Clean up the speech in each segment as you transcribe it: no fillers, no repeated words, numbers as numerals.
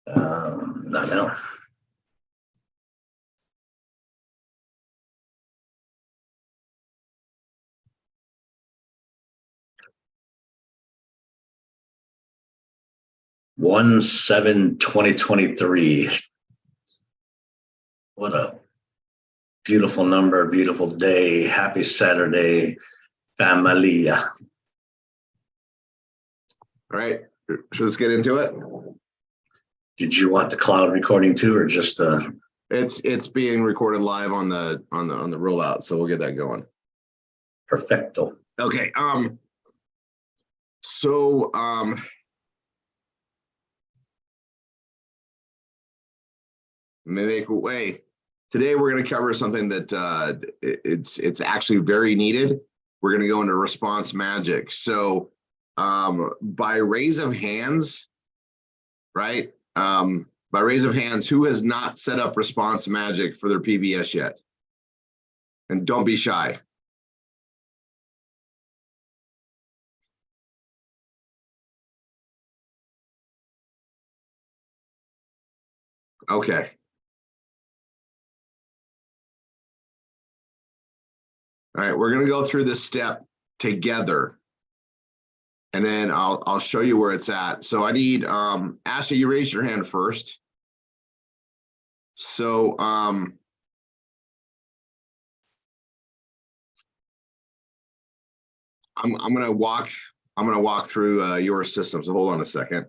Not now. One 7/2023. What a beautiful number, beautiful day. Happy Saturday, familia. All right, so let's get into it. Did you want the cloud recording too, or just It's being recorded live on the rollout, so we'll get that going. perfecto? Okay. Make way. Today we're going to cover something that it's actually very needed. We're going to go into response magic. So by raise of hands, right? By raise of hands, who has not set up response magic for their PBS yet? And don't be shy. Okay. All right, we're going to go through this step together, and then I'll show you where it's at. So I need Ashley, you raised your hand first. So I'm gonna walk through your system. So hold on a second.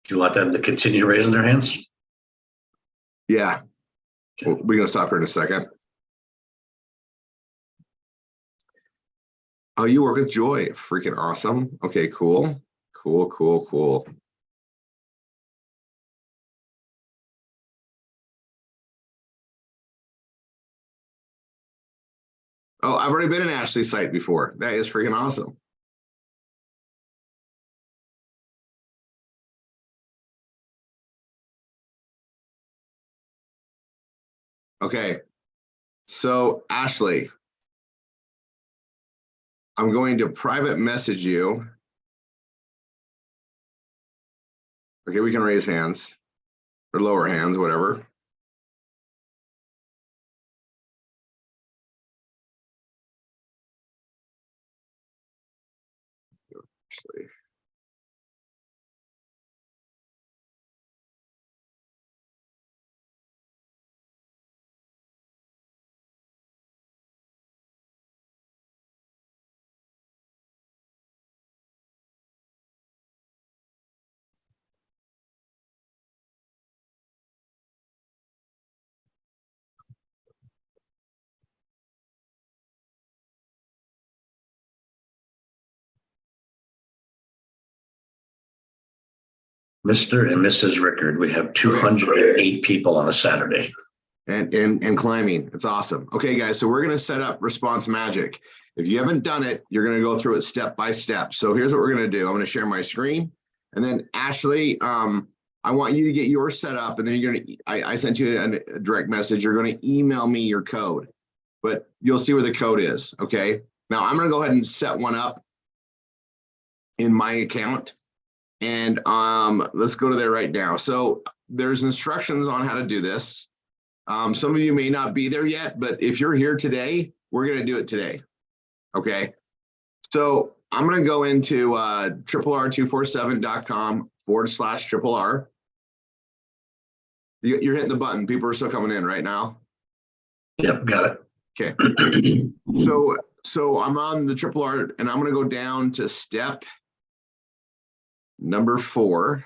Do you want them to continue raising their hands? Yeah, we're gonna stop here in a second. Oh, you work with Joy. Freaking awesome. Okay, cool. Cool. Oh, I've already been in Ashley's site before. That is freaking awesome. Okay, so Ashley, I'm going to private message you. Okay, we can raise hands or lower hands, whatever. Ashley. Mr. and Mrs. Rickard, we have 208 people on a Saturday. And climbing. It's awesome. Okay, guys, so we're going to set up response magic. If you haven't done it, you're going to go through it step by step. So here's what we're going to do. I'm going to share my screen. And then Ashley, I want you to get yours set up. And then you're going to, I sent you a direct message. You're going to email me your code. But you'll see where the code is. Okay. Now I'm going to go ahead and set one up in my account. And let's go to there right now. So there's instructions on how to do this. Some of you may not be there yet, but if you're here today, we're going to do it today. Okay. So I'm going to go into RRR247.com/RR. You're hitting the button. People are still coming in right now. Yep, got it. Okay. So I'm on the RRR, and I'm going to go down to step number 4.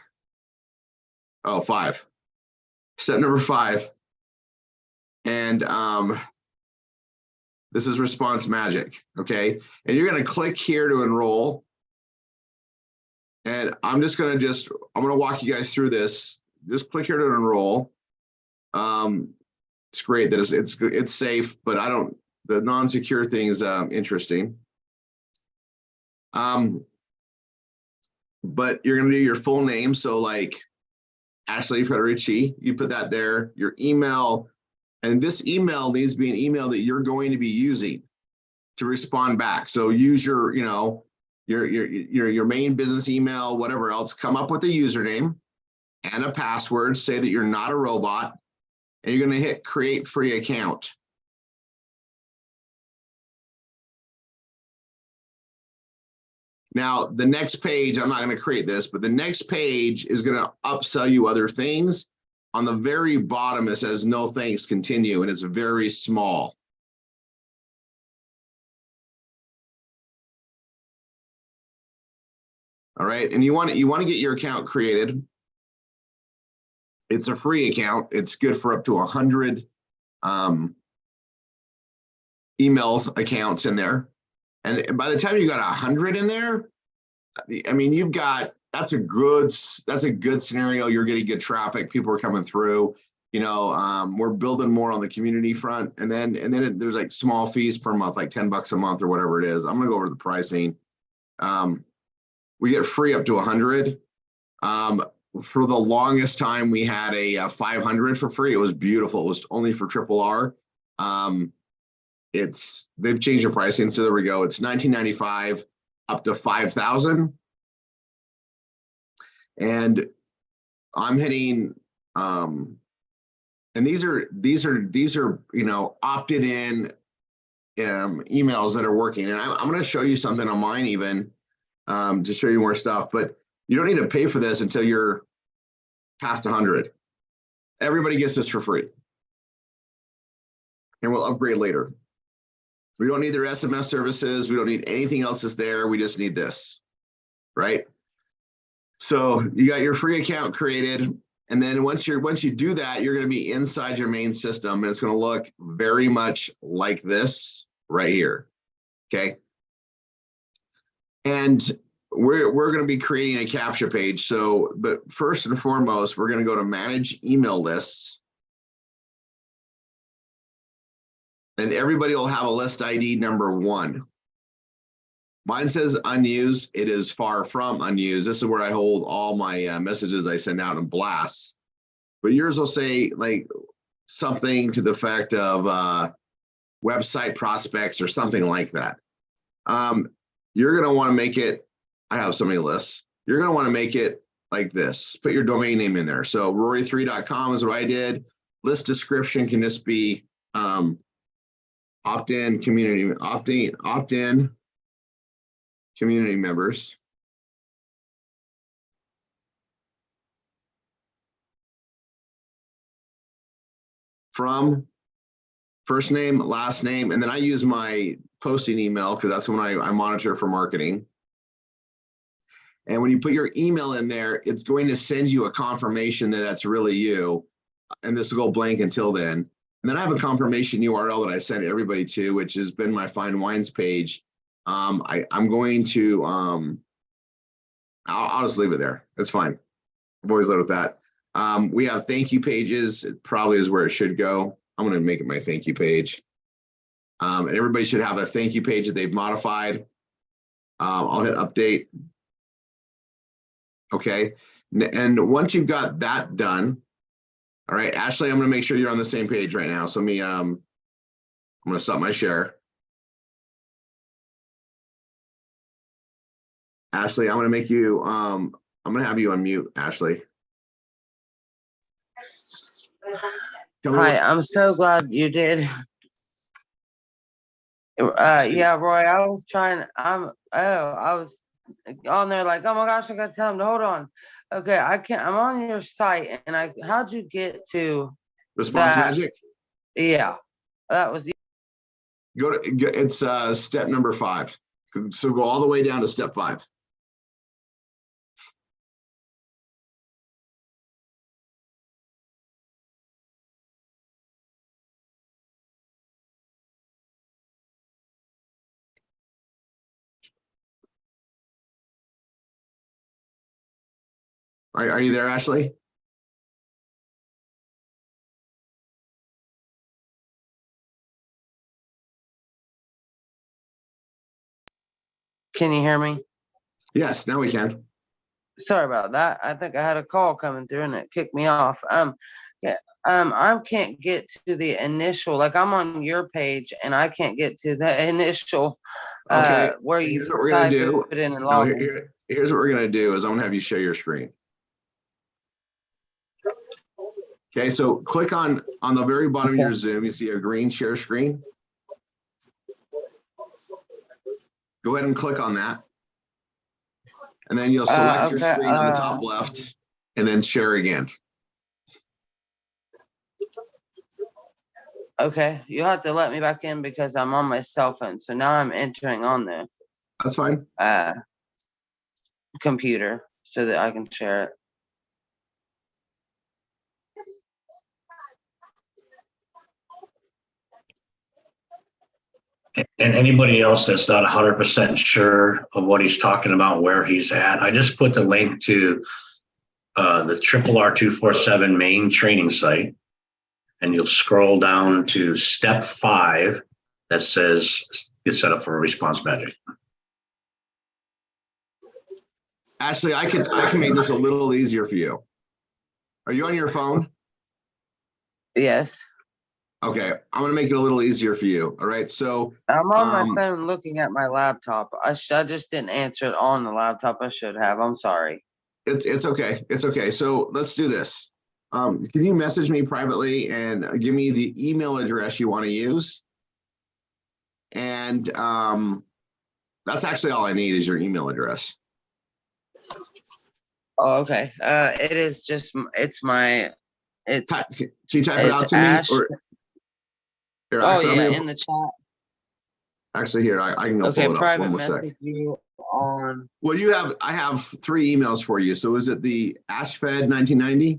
Oh, 5. Step number 5. And this is response magic. Okay. And you're going to click here to enroll. And I'm going to walk you guys through this. Just click here to enroll. It's great that it's safe, but the non-secure thing is interesting. but you're going to do your full name. So like Ashley Federici, you put that there, your email, and this email needs to be an email that you're going to be using to respond back. So use your, you know, your main business email, whatever else, come up with a username and a password, say that you're not a robot, and you're going to hit create free account. Now, the next page, I'm not going to create this, but the next page is going to upsell you other things. On the very bottom, it says no thanks, continue, and it's very small. All right, and you want to get your account created. It's a free account. It's good for up to 100 emails accounts in there. And by the time you got 100 in there, I mean, you've got, that's a good scenario. You're getting good traffic. People are coming through. You know, we're building more on the community front, and then there's like small fees per month, like $10 a month or whatever it is. I'm gonna go over the pricing. We get free up to 100. For the longest time, we had a 500 for free. It was beautiful. It was only for RRR. They've changed the pricing, so there we go. It's $19.95 up to 5,000, and I'm hitting. And these are you know, opted in emails that are working. And I'm going to show you something on mine even to show you more stuff. But you don't need to pay for this until you're past 100. Everybody gets this for free, and we'll upgrade later. We don't need their SMS services. We don't need anything else that's there. We just need this, right? So you got your free account created. And then once you do that, you're going to be inside your main system, and it's going to look very much like this right here. Okay. And we're going to be creating a captcha page. So, but first and foremost, we're going to go to manage email lists. And everybody will have a list ID number 1. Mine says unused. It is far from unused. This is where I hold all my messages I send out in blasts. But yours will say like something to the effect of website prospects or something like that. You're going to want to make it, I have so many lists. You're going to want to make it like this. Put your domain name in there. So rory3.com is what I did. List description can just be opt-in community, opt-in community members. From first name, last name, and then I use my posting email because that's when I monitor for marketing. And when you put your email in there, it's going to send you a confirmation that that's really you. And this will go blank until then. And then I have a confirmation URL that I send everybody to, which has been my Find Wines page. I'm going to, I'll just leave it there. That's fine. I've always lived with that. We have thank you pages. It probably is where it should go. I'm going to make it my thank you page. And everybody should have a thank you page that they've modified. I'll hit update. Okay. And once you've got that done, all right, Ashley, I'm going to make sure you're on the same page right now. So let me, I'm going to stop my share. Ashley, I'm going to make you, I'm going to have you unmute, Ashley. Hi, I'm so glad you did. Yeah, Roy, I was trying, I was on there like, oh my gosh, I gotta tell him to hold on. Okay, I can't, I'm on your site, and how'd you get to Response that? Magic? Yeah, that was, Go to, it's step number 5. So go all the way down to step 5. Are you there, Ashley? can you hear me? Yes, now we can. Sorry about that. I think I had a call coming through and it kicked me off. Yeah, I can't get to the initial, like I'm on your page and I can't get to the initial, Okay, where you here's what we're gonna type do. it in and No, log in. here's what we're gonna do is I'm gonna have you share your screen. Okay, so click on the very bottom of your Zoom, you see a green share screen. Go ahead and click on that. And then you'll select your Okay, screen on the top left and then share again. okay, you have to let me back in because I'm on my cell phone. So now I'm entering on the That's fine. computer so that I can share it. And anybody else that's not 100% sure of what he's talking about, where he's at, I just put the link to the RRR247 main training site, and you'll scroll down to step 5 that says get set up for a response magic. Ashley, I can make this a little easier for you. Are you on your phone? Yes. Okay, I'm gonna make it a little easier for you. All right, so I'm on my phone looking at my laptop. I just didn't answer it on the laptop. I should have. I'm sorry. it's okay. It's okay. So let's do this. Can you message me privately and give me the email address you want to use? And that's actually all I need is your email address. Oh, okay. It is just it's Can you type it out to Ash. me? Or here, Oh actually, yeah, in the chat. Actually, here I can go Okay, pull it up. private One more sec. message you on. Well, I have 3 emails for you. So is it the AshFed 1990?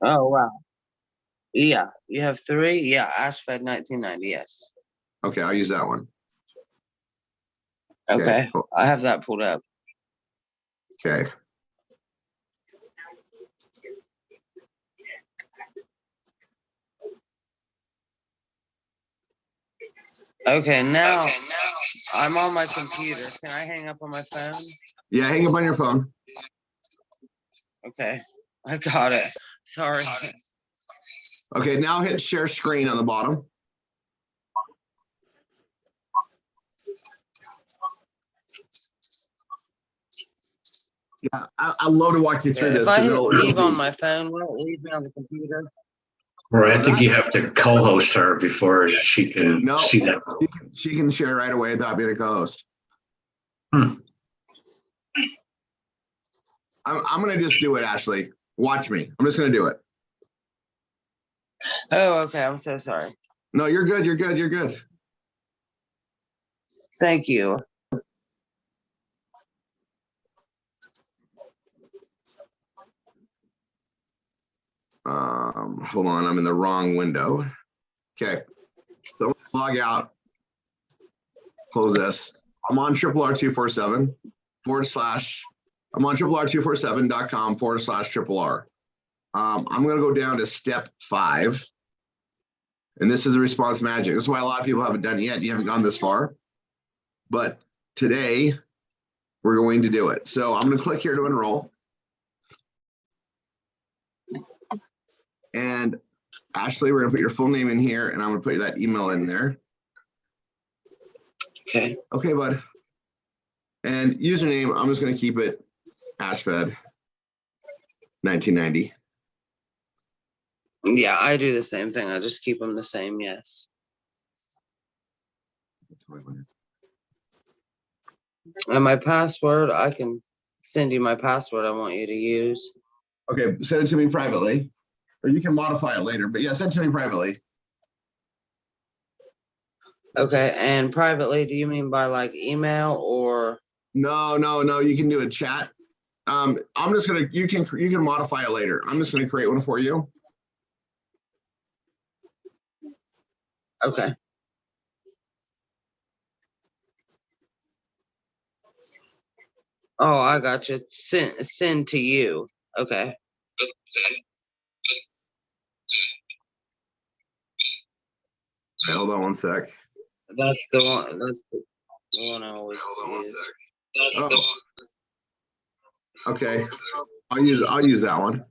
Oh wow. Yeah, you have 3. Yeah, AshFed 1990. Yes. Okay, I'll use that one. Okay, cool. I have that pulled up. Okay. Okay, now I'm on my computer. Can I hang up on my phone? Yeah, hang up on your phone. Okay, I got it. Sorry. Okay, now hit share screen on the bottom. Yeah, I'd love to walk you through this. If I hit leave on my phone, will it leave me on the computer? Or I think you have to co-host her before she can see that. She can share right away without being a co-host. I'm going to just do it, Ashley. Watch me. I'm just going to do it. Oh, okay. I'm so sorry. No, you're good. You're good. You're good. Thank you. Hold on. I'm in the wrong window. Okay. So log out. Close this. I'm on RRR247 / I'm on RRR247.com / RRR. I'm going to go down to step 5. And this is a response magic. This is why a lot of people haven't done it yet. You haven't gone this far. But today, we're going to do it. So I'm going to click here to enroll. And Ashley, we're going to put your full name in here, and I'm going to put that email in there. Okay. Okay, bud. And username, I'm just going to keep it AshFed 1990. Yeah, I do the same thing. I just keep them the same. Yes. And my password, I can send you my password I want you to use. Okay, send it to me privately, or you can modify it later. But yeah, send it to me privately. Okay, and privately, do you mean by like email or? No. You can do a chat. I'm just gonna. You can modify it later. I'm just gonna create one for you. Okay. Oh, I got you. Send to you. Okay. Okay, hold on one sec. That's the one. That's the one I always use. Okay, I'll use that one.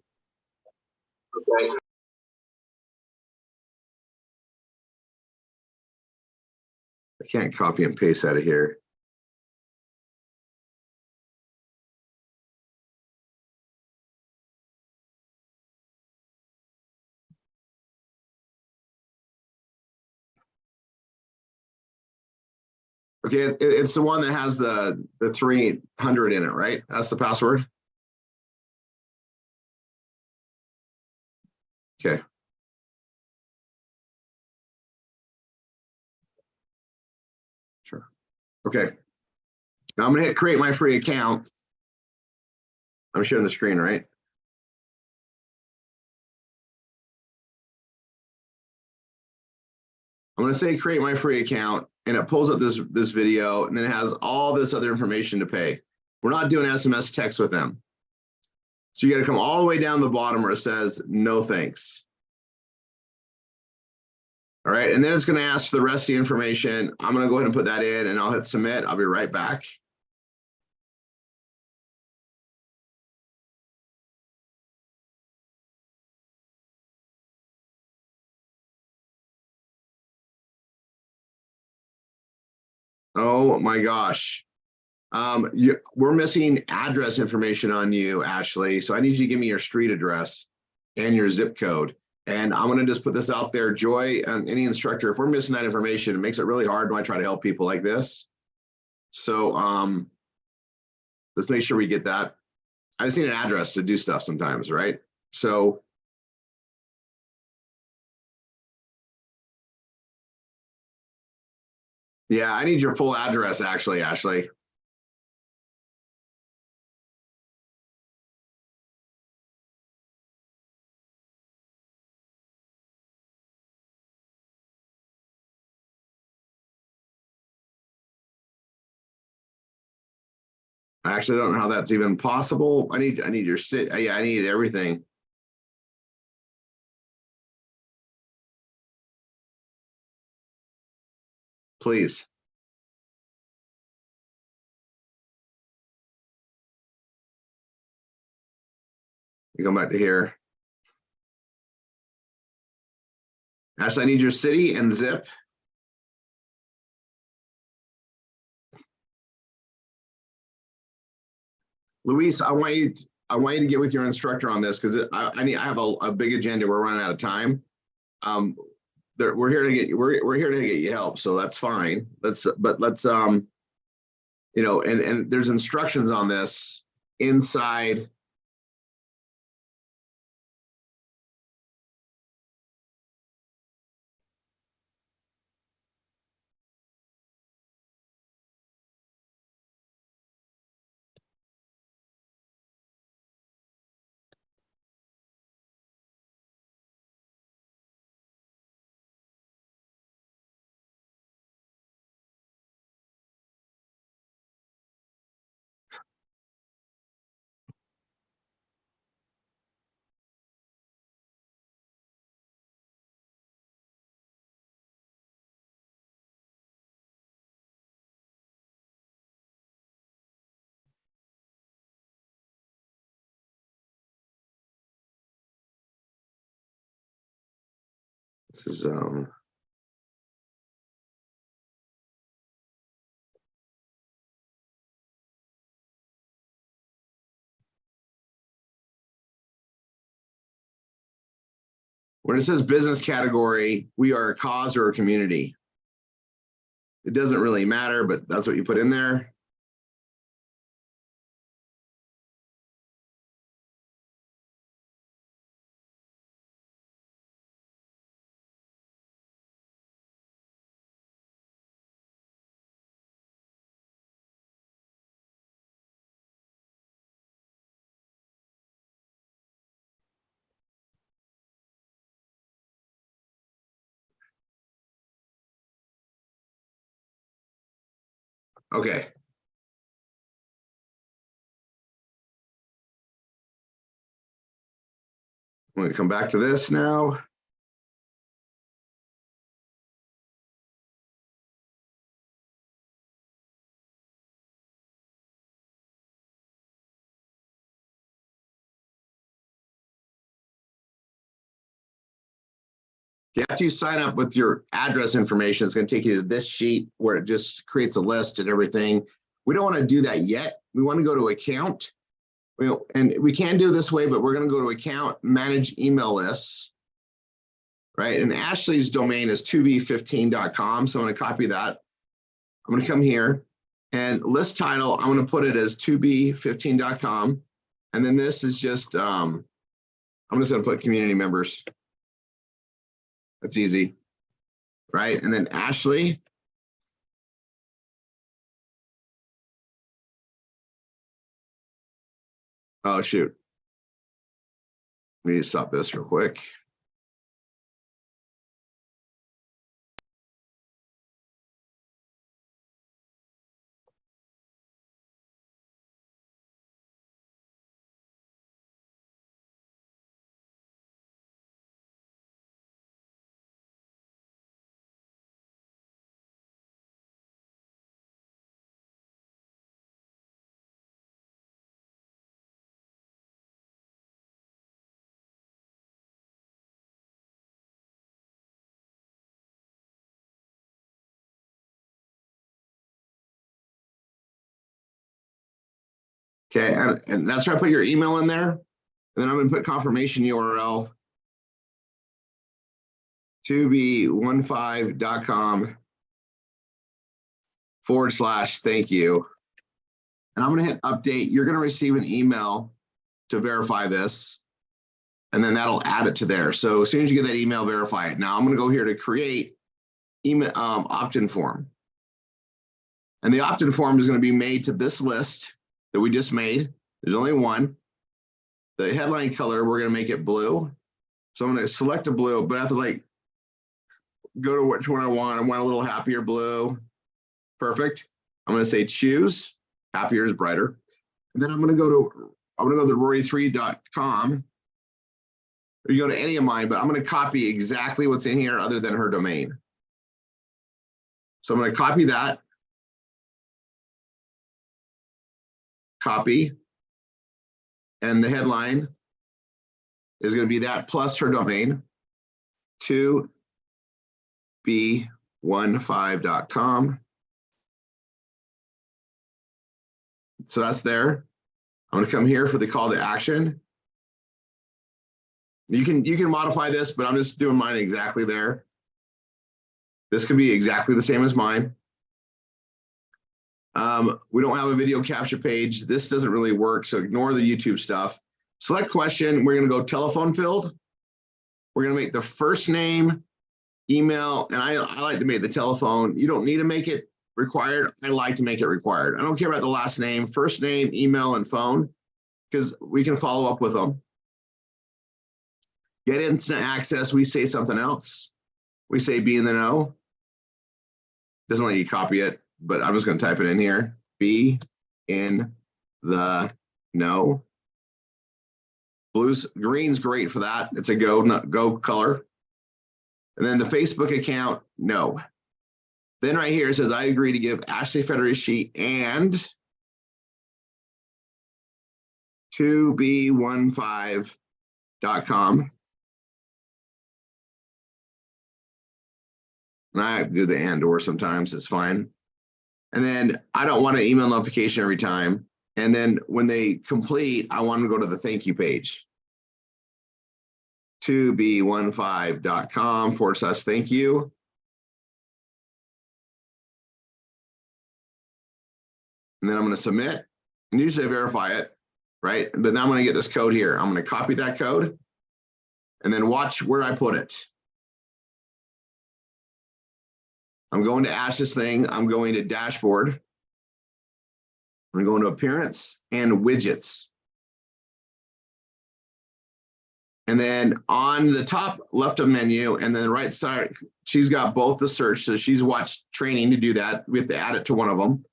I can't copy and paste out of here. Okay, it's the one that has the 300 in it, right? That's the password. Okay. Sure. Okay. Now I'm gonna hit create my free account. I'm sharing the screen, right? I'm gonna say create my free account, and it pulls up this video, and then it has all this other information to pay. We're not doing SMS text with them. So you got to come all the way down the bottom where it says no thanks. All right, and then it's going to ask for the rest of the information. I'm going to go ahead and put that in, and I'll hit submit. I'll be right back. Oh my gosh. We're missing address information on you, Ashley. So I need you to give me your street address and your zip code. And I'm going to just put this out there, Joy, and any instructor, if we're missing that information, it makes it really hard when I try to help people like this. So let's make sure we get that. I just need an address to do stuff sometimes, right? So yeah, I need your full address actually, Ashley. I actually don't know how that's even possible. I need your city. Yeah, I need everything. Please. You come back to here. Ashley, I need your city and zip. Luis, I want you to get with your instructor on this because I have a big agenda. We're running out of time. We're here to get you help, so that's fine. Let's you know, and there's instructions on this inside. This is when it says business category, we are a cause or a community. It doesn't really matter, but that's what you put in there. Okay. I'm going to come back to this now. After you sign up with your address information, it's going to take you to this sheet where it just creates a list and everything. We don't want to do that yet. We want to go to account. And we can do it this way, but we're going to go to account, manage email lists, right? And Ashley's domain is 2b15.com. So I'm going to copy that. I'm going to come here and list title. I'm going to put it as 2b15.com. And then this is just, I'm just going to put community members. That's easy, right? And then Ashley. Oh, shoot. Let me stop this real quick. Okay, and that's where I put your email in there. And then I'm going to put confirmation URL 2b15.com/thank you. And I'm going to hit update. You're going to receive an email to verify this. And then that'll add it to there. So as soon as you get that email, verify it. Now I'm going to go here to create email opt-in form. And the opt-in form is going to be made to this list that we just made. There's only one. The headline color, we're going to make it blue. So I'm going to select a blue, but I have to like go to which one I want. I want a little happier blue. Perfect. I'm going to say choose. Happier is brighter. And then I'm going to go to rory3.com. Or you go to any of mine, but I'm going to copy exactly what's in here other than her domain. So I'm going to copy that. Copy. And the headline is going to be that plus her domain, 2b15.com. So that's there. I'm going to come here for the call to action. You can modify this, but I'm just doing mine exactly there. This could be exactly the same as mine. We don't have a video capture page. This doesn't really work, so ignore the YouTube stuff. Select question. We're going to go telephone field. We're going to make the first name, email, and I like to make the telephone. You don't need to make it required. I like to make it required. I don't care about the last name, first name, email, and phone, because we can follow up with them. Get instant access. We say something else. We say be in the know. Doesn't let you copy it, but I'm just going to type it in here. Be in the know. Green's great for that. It's a go color. And then the Facebook account, no. Then right here it says, I agree to give Ashley Federici and 2b15.com. And I do the and or sometimes, it's fine. And then I don't want an email notification every time. And then when they complete, I want to go to the thank you page. 2b15.com/thank you. And then I'm going to submit. And usually I verify it, right? But now I'm going to get this code here. I'm going to copy that code and then watch where I put it. I'm going to Ash's thing. I'm going to dashboard. I'm going to appearance and widgets. And then on the top left of menu and then the right side, she's got both the search. So she's watched training to do that. We have to add it to one of them.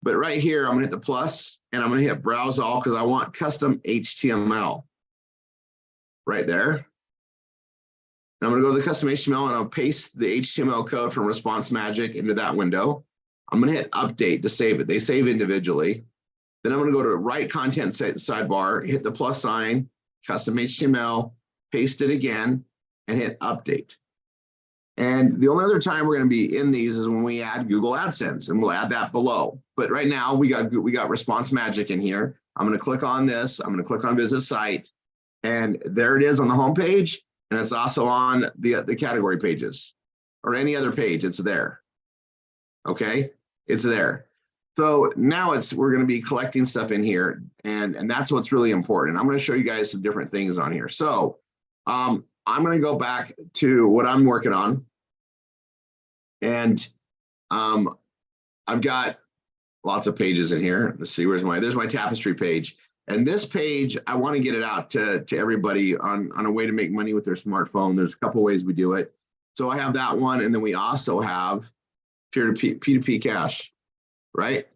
But right here, I'm going to hit the plus and I'm going to hit browse all because I want custom HTML right there. And I'm going to go to the custom HTML and I'll paste the HTML code from Response Magic into that window. I'm going to hit update to save it. They save individually. Then I'm going to go to write content sidebar, hit the plus sign, custom HTML, paste it again, and hit update. And the only other time we're going to be in these is when we add Google AdSense, and we'll add that below. But right now we got Response Magic in here. I'm going to click on this. I'm going to click on Visit Site, and there it is on the home page. And it's also on the category pages or any other page. It's there. Okay, it's there. So now we're going to be collecting stuff in here, and that's what's really important. I'm going to show you guys some different things on here. So I'm going to go back to what I'm working on, and I've got lots of pages in here. Let's see, there's my tapestry page. And this page, I want to get it out to everybody on a way to make money with their smartphone. There's a couple ways we do it. So I have that one, and then we also have P2P cash, right?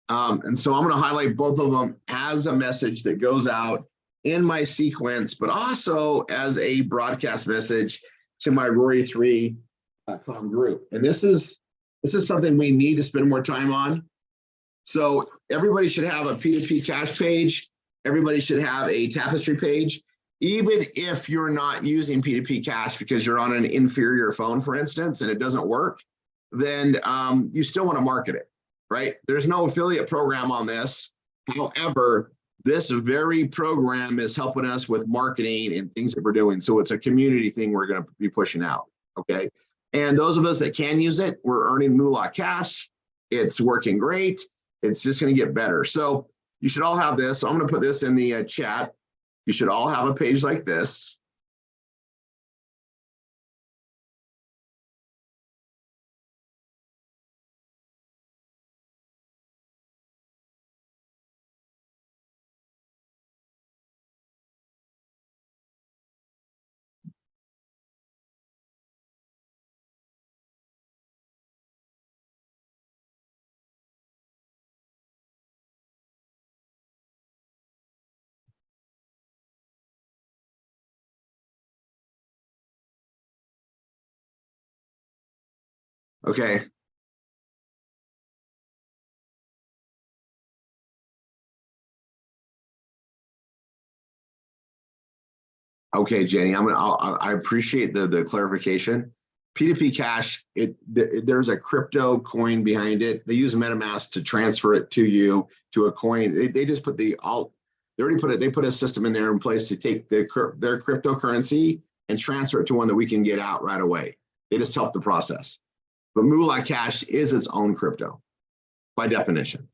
And so I'm going to highlight both of them as a message that goes out in my sequence, but also as a broadcast message to my Rory3.com group. And this is something we need to spend more time on. So everybody should have a P2P cash page. Everybody should have a tapestry page. Even if you're not using P2P cash because you're on an inferior phone, for instance, and it doesn't work, then you still want to market it, right? There's no affiliate program on this. However, this very program is helping us with marketing and things that we're doing. So it's a community thing we're going to be pushing out, okay? And those of us that can use it, we're earning moolah cash. It's working great. It's just going to get better. So you should all have this. So I'm going to put this in the chat. You should all have a page like this. Okay. Okay, Jenny, I appreciate the clarification. P2P cash, there's a crypto coin behind it. They use MetaMask to transfer it to you to a coin. They just put they put a system in there in place to take their cryptocurrency and transfer it to one that we can get out right away. They just help the process. But Moolah Cash is its own crypto by definition.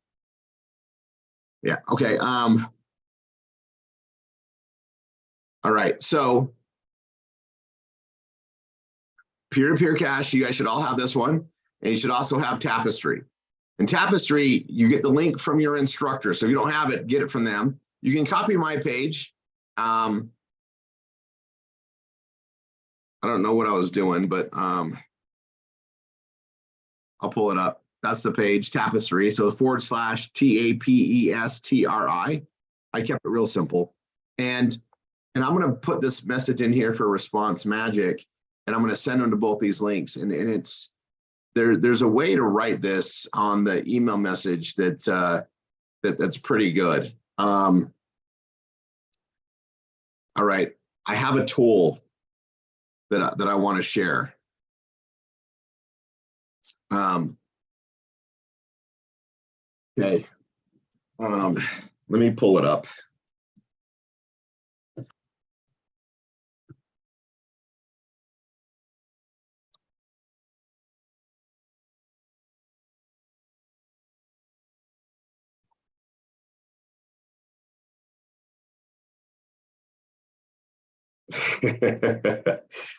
Yeah, okay. All right, so peer-to-peer cash, you guys should all have this one, and you should also have Tapestry. And Tapestry, you get the link from your instructor. So if you don't have it, get it from them. You can copy my page. I don't know what I was doing, but I'll pull it up. That's the page, Tapestry. So it's /TAPESTRI. I kept it real simple. And I'm going to put this message in here for Response Magic, and I'm going to send them to both these links. And it's there's a way to write this on the email message that's pretty good. All right, I have a tool that I want to share. Okay, let me pull it up.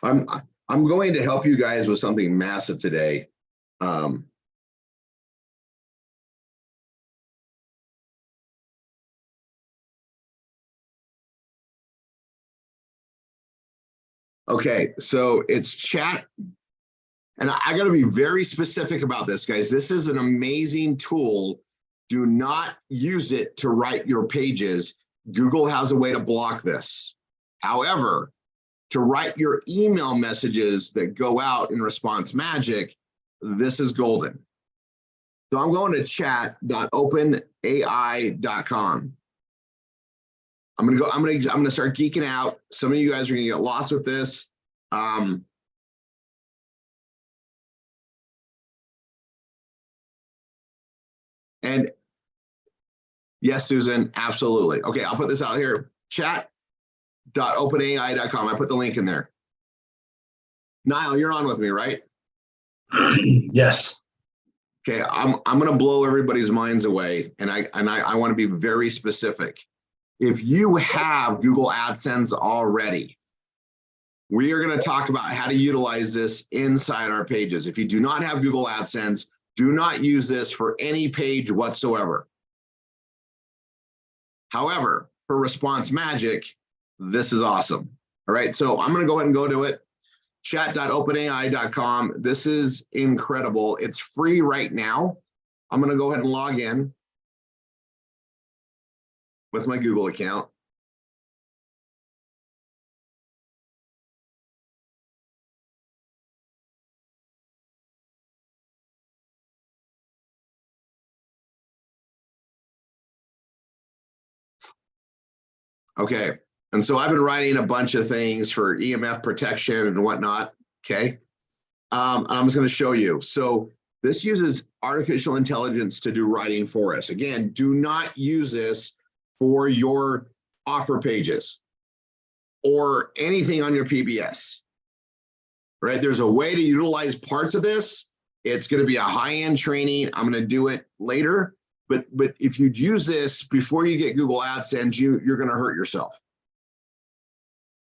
I'm going to help you guys with something massive today. Okay, so it's chat. And I got to be very specific about this, guys. This is an amazing tool. Do not use it to write your pages. Google has a way to block this. However, to write your email messages that go out in Response Magic, this is golden. So I'm going to chat.openai.com. I'm gonna start geeking out. Some of you guys are gonna get lost with this. And yes, Susan, absolutely. Okay, I'll put this out here. Chat.openai.com. I put the link in there. Niall, you're on with me, right? Yes. Okay, I'm going to blow everybody's minds away, and I want to be very specific. If you have Google AdSense already, we are going to talk about how to utilize this inside our pages. If you do not have Google AdSense, do not use this for any page whatsoever. However, for Response Magic, this is awesome. All right, so I'm going to go ahead and go to it. Chat.openai.com. This is incredible. It's free right now. I'm going to go ahead and log in with my Google account. Okay, and so I've been writing a bunch of things for EMF protection and whatnot, okay? And I'm just gonna show you. So this uses artificial intelligence to do writing for us. Again, do not use this for your offer pages or anything on your PBS, right? There's a way to utilize parts of this. It's gonna be a high-end training. I'm gonna do it later. But if you use this before you get Google AdSense, you're going to hurt yourself.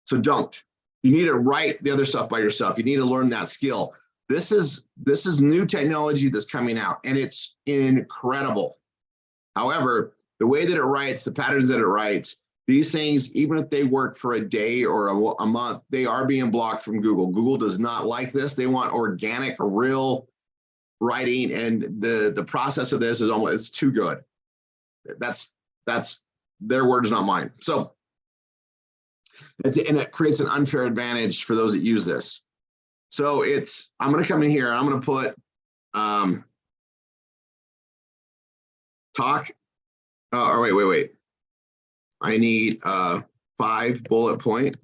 So don't. You need to write the other stuff by yourself. You need to learn that skill. This is new technology that's coming out, and it's incredible. However, the way that it writes, the patterns that it writes, these things, even if they work for a day or a month, they are being blocked from Google. Google does not like this. They want organic, real writing, and the process of this is almost, it's too good. That's their words, not mine. So, and it creates an unfair advantage for those that use this. So I'm going to come in here, I'm going to put talk, or wait. I need a 5 bullet point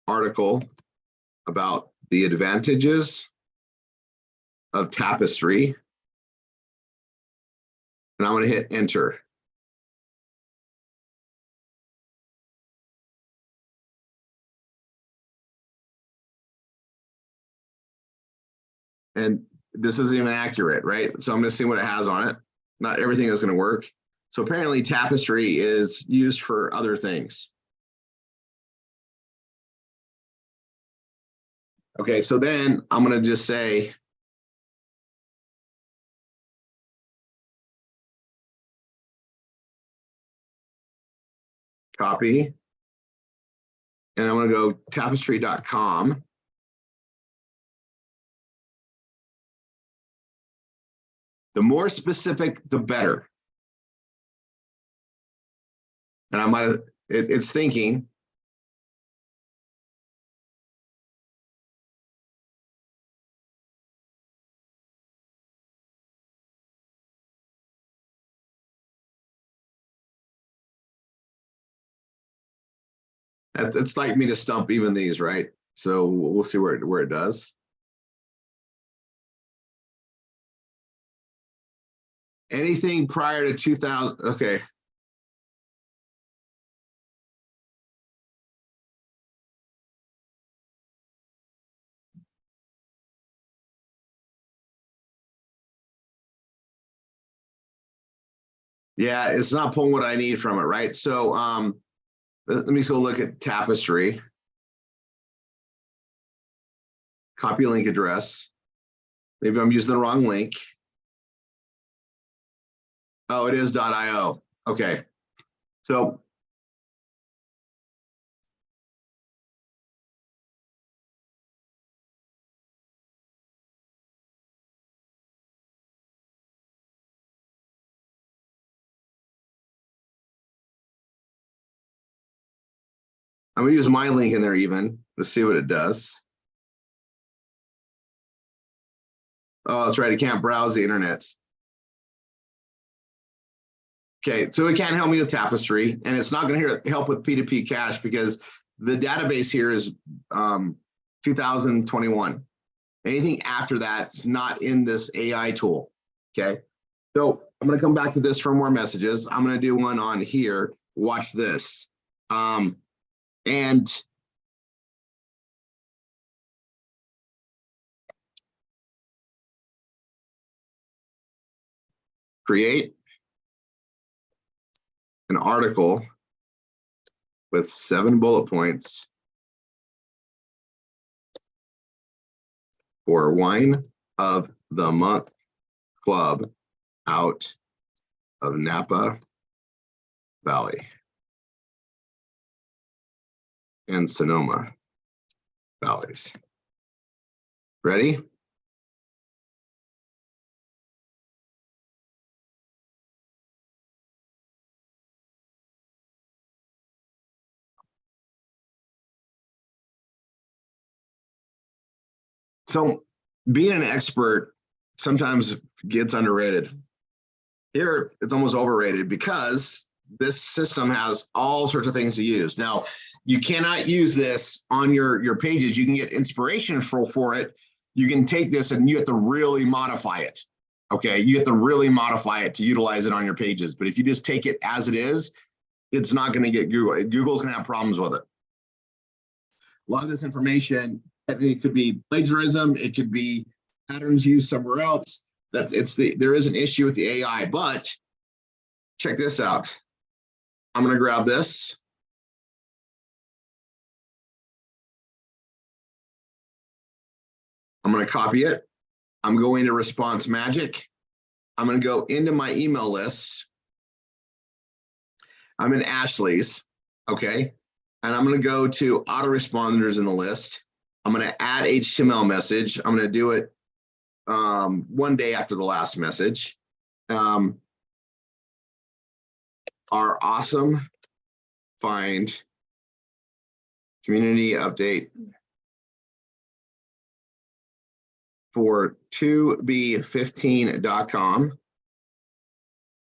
article about the advantages of Tapestry, and I'm going to hit enter. And this isn't even accurate, right? So I'm going to see what it has on it. Not everything is going to work. So apparently Tapestry is used for other things. Okay, so then I'm going to just say, copy, and I'm going to go tapestry.com. The more specific, the better. And I might have, it's thinking. It's like me to stump even these, right? So we'll see where it does. Anything prior to 2000, okay. Yeah, it's not pulling what I need from it, right? So let me go look at Tapestry. Copy link address. Maybe I'm using the wrong link. Oh, it is .io. Okay. So I'm gonna use my link in there even to see what it does. Oh, that's right. It can't browse the internet. Okay, so it can't help me with Tapestry, and it's not going to help with P2P cache because the database here is 2021. Anything after that's not in this AI tool. Okay. So I'm going to come back to this for more messages. I'm going to do one on here. Watch this. And create an article with 7 bullet points for Wine of the Month Club out of Napa Valley and Sonoma Valleys. Ready? So being an expert sometimes gets underrated. Here, it's almost overrated because this system has all sorts of things to use. Now, you cannot use this on your pages. You can get inspiration for it. You can take this and you have to really modify it. Okay, you have to really modify it to utilize it on your pages. But if you just take it as it is, it's not going to get Google. Google's going to have problems with it. A lot of this information, it could be plagiarism. It could be patterns used somewhere else. There is an issue with the AI, but check this out. I'm going to grab this. I'm going to copy it. I'm going to Response Magic. I'm going to go into my email lists. I'm in Ashley's, okay? And I'm going to go to autoresponders in the list. I'm going to add HTML message. I'm going to do it one day after the last message. Our awesome find community update for 2b15.com.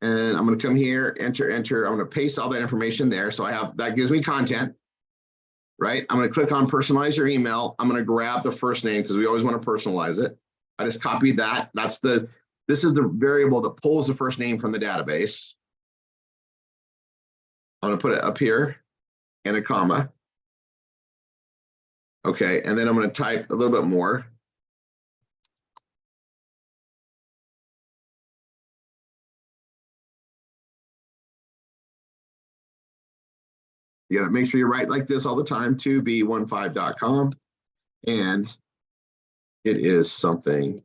And I'm going to come here, enter. I'm going to paste all that information there. So that gives me content, right? I'm going to click on personalize your email. I'm going to grab the first name because we always want to personalize it. I just copied that. This is the variable that pulls the first name from the database. I'm going to put it up here and a comma. Okay, and then I'm going to type a little bit more. You got to make sure you write like this all the time, 2b15.com. And it is something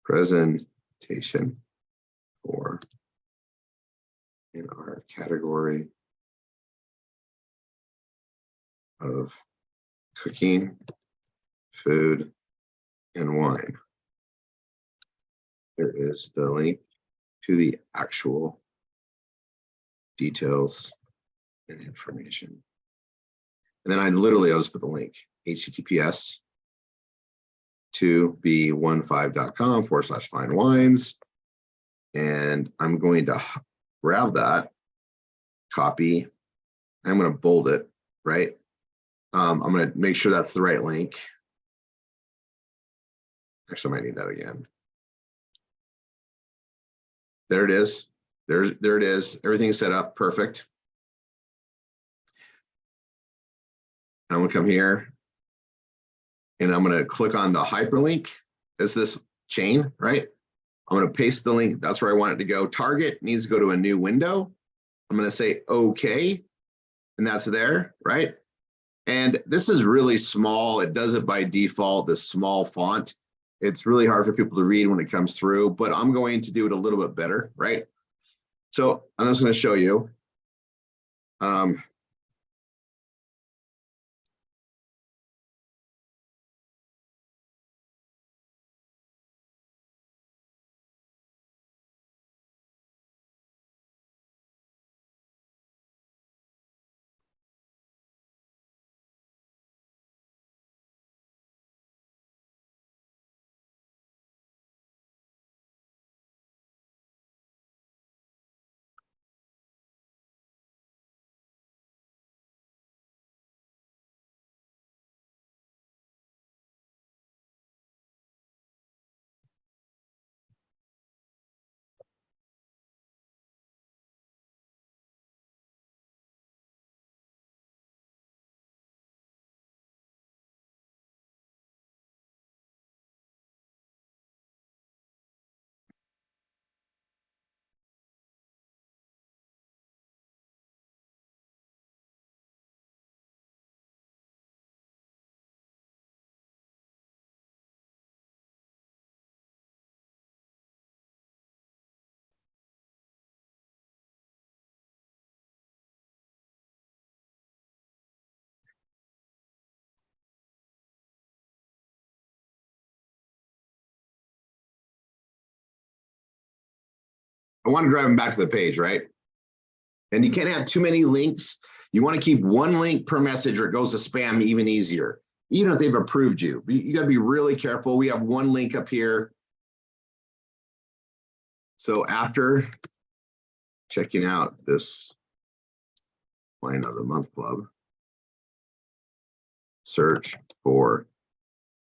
presentation for in our category of cooking, food, and wine. There is the link to the actual details and information. And then I'll just put the link, https to b15.com/find wines. And I'm going to grab that, copy. I'm going to bold it, right? I'm going to make sure that's the right link. Actually, I might need that again. There it is. There it is. Everything's set up. Perfect. I'm going to come here and I'm going to click on the hyperlink. It's this chain, right? I'm going to paste the link. That's where I want it to go. Target needs to go to a new window. I'm going to say OK, and that's there, right? And this is really small. It does it by default, this small font. It's really hard for people to read when it comes through, but I'm going to do it a little bit better, right? So I'm just going to show you. I want to drive them back to the page, right? And you can't have too many links. You want to keep one link per message or it goes to spam even easier, even if they've approved you. You got to be really careful. We have one link up here. So after checking out this Line of the Month Club, search for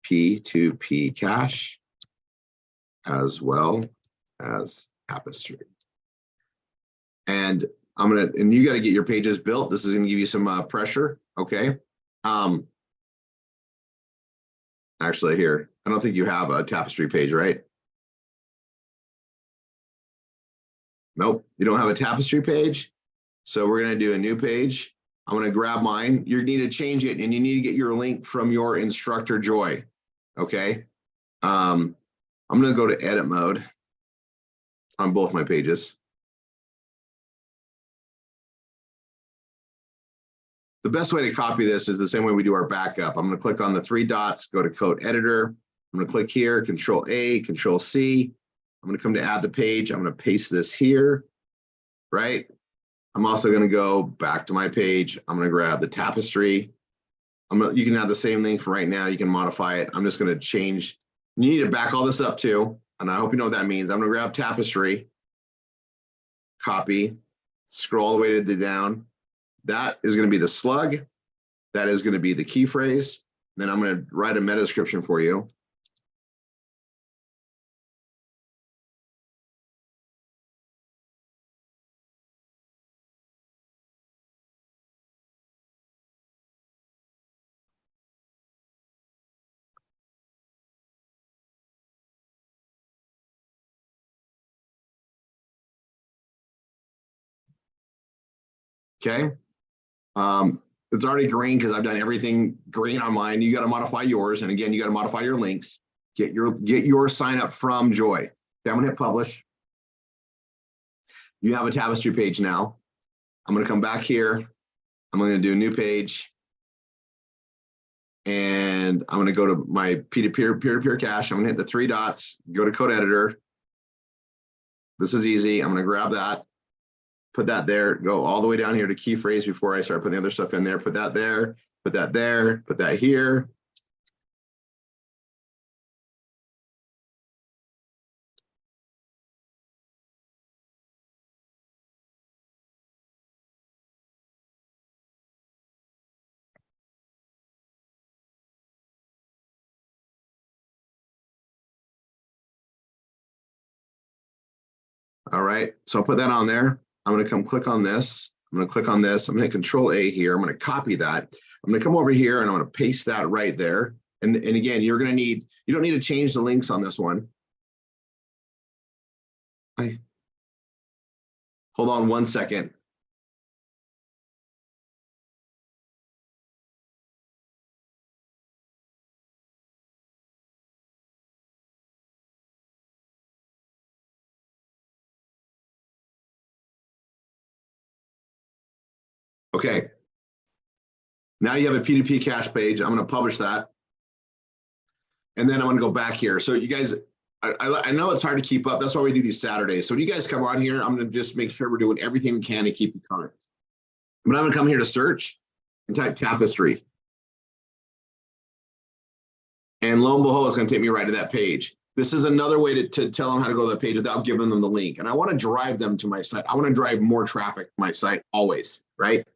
P2P Cash as well as Tapestry. And and you got to get your pages built. This is going to give you some pressure. Okay. Actually here, I don't think you have a Tapestry page, right? Nope, you don't have a Tapestry page. So we're going to do a new page. I'm going to grab mine. You need to change it and you need to get your link from your instructor Joy. Okay. I'm going to go to edit mode on both my pages. The best way to copy this is the same way we do our backup. I'm going to click on the three dots, go to code editor. I'm going to click here, Control A, Control C. I'm going to come to add the page. I'm going to paste this here, right? I'm also going to go back to my page. I'm going to grab the Tapestry. You can have the same thing for right now. You can modify it. I'm just going to change. You need to back all this up too. And I hope you know what that means. I'm going to grab Tapestry, copy, scroll all the way to the down. That is going to be the slug. That is going to be the key phrase. Then I'm going to write a meta description for you. Okay. It's already green because I've done everything green on mine. You got to modify yours. And again, you got to modify your links. Get your sign up from Joy. Okay, I'm going to hit publish. You have a Tapestry page now. I'm going to come back here. I'm going to do a new page. And I'm going to go to my peer-to-peer cache. I'm going to hit the three dots, go to code editor. This is easy. I'm going to grab that. Put that there, go all the way down here to key phrase before I start putting the other stuff in there. Put that there, put that there, put that here. All right, so I'll put that on there. I'm going to come click on this. I'm going to click on this. I'm going to Control A here. I'm going to copy that. I'm going to come over here and I'm going to paste that right there. And again, you're going to need, you don't need to change the links on this one. Hold on one second. Okay. Now you have a P2P cache page. I'm going to publish that. And then I'm going to go back here. So you guys, I know it's hard to keep up. That's why we do these Saturdays. So when you guys come on here, I'm going to just make sure we're doing everything we can to keep you current. But I'm going to come here to search and type Tapestry. And lo and behold, it's going to take me right to that page. This is another way to tell them how to go to the page without giving them the link. And I want to drive them to my site. I want to drive more traffic to my site always, right?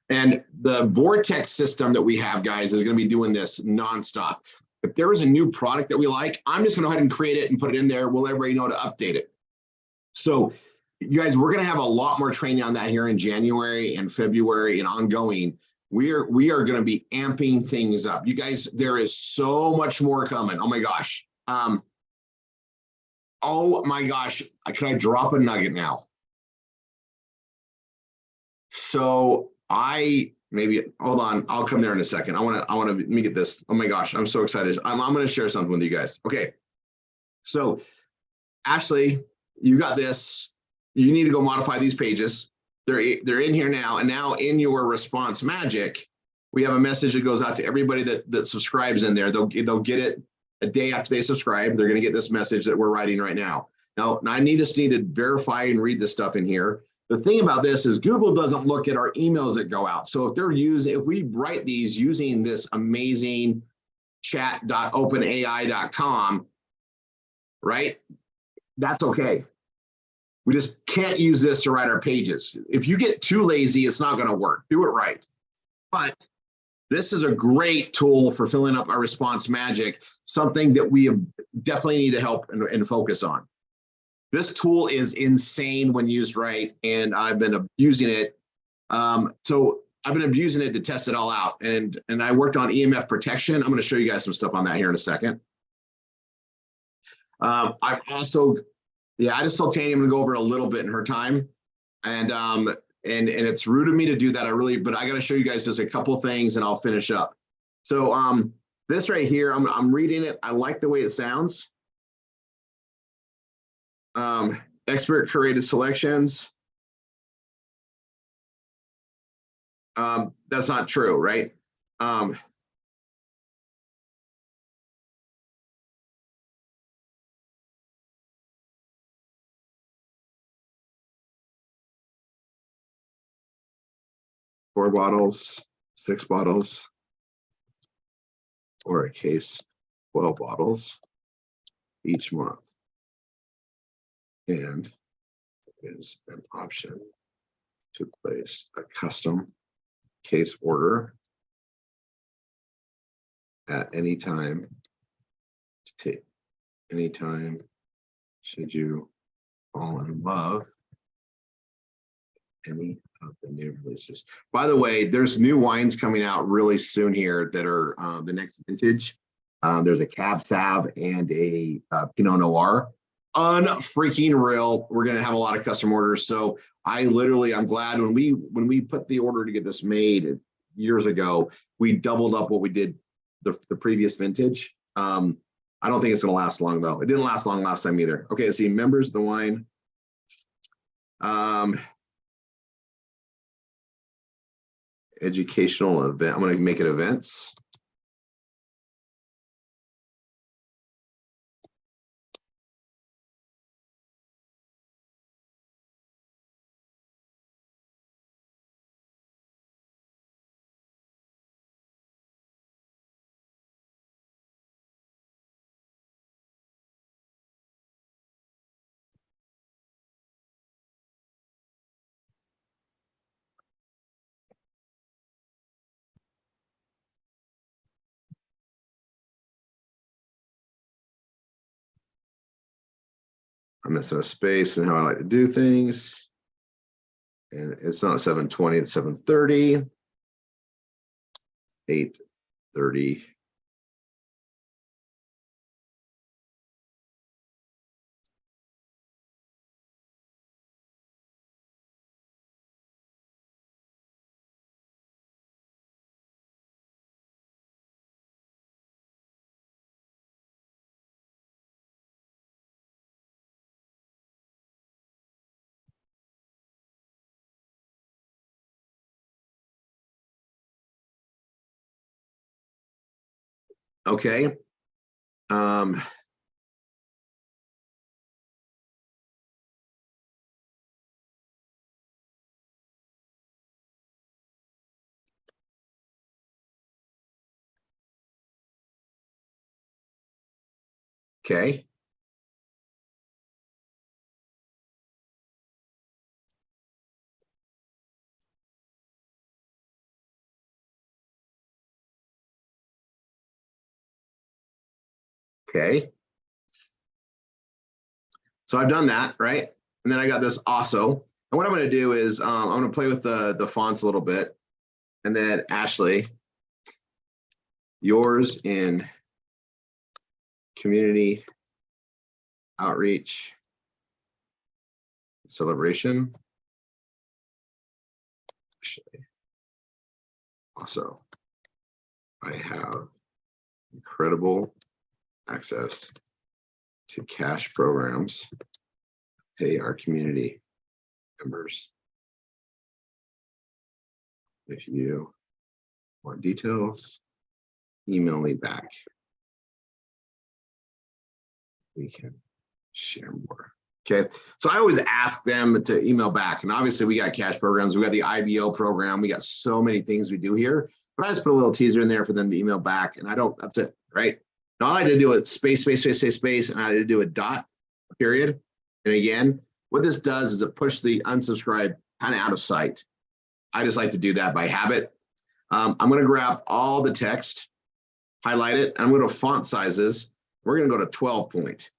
And the Vortex system that we have, guys, is going to be doing this nonstop. If there is a new product that we like, I'm just going to go ahead and create it and put it in there. We'll let everybody know to update it. So you guys, we're going to have a lot more training on that here in January and February and ongoing. We are going to be amping things up. You guys, there is so much more coming. Oh my gosh. Oh my gosh. Can I drop a nugget now? So hold on, I'll come there in a second. I want to let me get this. Oh my gosh, I'm so excited. I'm going to share something with you guys. Okay. So Ashley, you got this. You need to go modify these pages. They're in here now. And now in your response magic, we have a message that goes out to everybody that subscribes in there. They'll get it a day after they subscribe. They're going to get this message that we're writing right now. Now, just need to verify and read the stuff in here. The thing about this is Google doesn't look at our emails that go out. So if we write these using this amazing chat.openai.com, right? That's okay. We just can't use this to write our pages. If you get too lazy, it's not going to work. Do it right. But this is a great tool for filling up our response magic, something that we definitely need to help and focus on. This tool is insane when used right, and I've been abusing it. So I've been abusing it to test it all out, and I worked on EMF protection. I'm going to show you guys some stuff on that here in a second. I've also, I just told Tanya I'm going to go over a little bit in her time, and it's rude of me to do that. But I got to show you guys just a couple things, and I'll finish up. So this right here, I'm reading it. I like the way it sounds. Expert curated selections. That's not true, right? Four bottles, 6 bottles, or a case, 12 bottles each month. And is an option to place a custom case order at any time. Anytime should you fall in love any of the new releases. By the way, there's new wines coming out really soon here that are the next vintage. There's a Cab Sav and a Pinot Noir. Unfreaking real. We're going to have a lot of custom orders. So I'm glad when we put the order to get this made years ago, we doubled up what we did the previous vintage. I don't think it's going to last long though. It didn't last long last time either. Okay, let's see, members of the wine. Educational event. I'm going to make it events. I'm missing a space and how I like to do things. And it's not 7:20, it's 7:30. 8:30. Okay. Okay. Okay. So I've done that, right? And then I got this also. And what I'm going to do is I'm going to play with the fonts a little bit. And then Ashley, yours in community outreach celebration. Actually, also, I have incredible access to cash programs. Pay our community members. If you want details, email me back. We can share more. Okay, so I always ask them to email back, and obviously we got cash programs, we got the IBO program, we got so many things we do here, but I just put a little teaser in there for them to email back, and that's it, right? Now all I had to do is space, and I had to do a dot, period. And again, what this does is it pushes the unsubscribe kind of out of sight. I just like to do that by habit. I'm going to grab all the text, highlight it, and I'm going to font sizes. We're going to go to 12 point.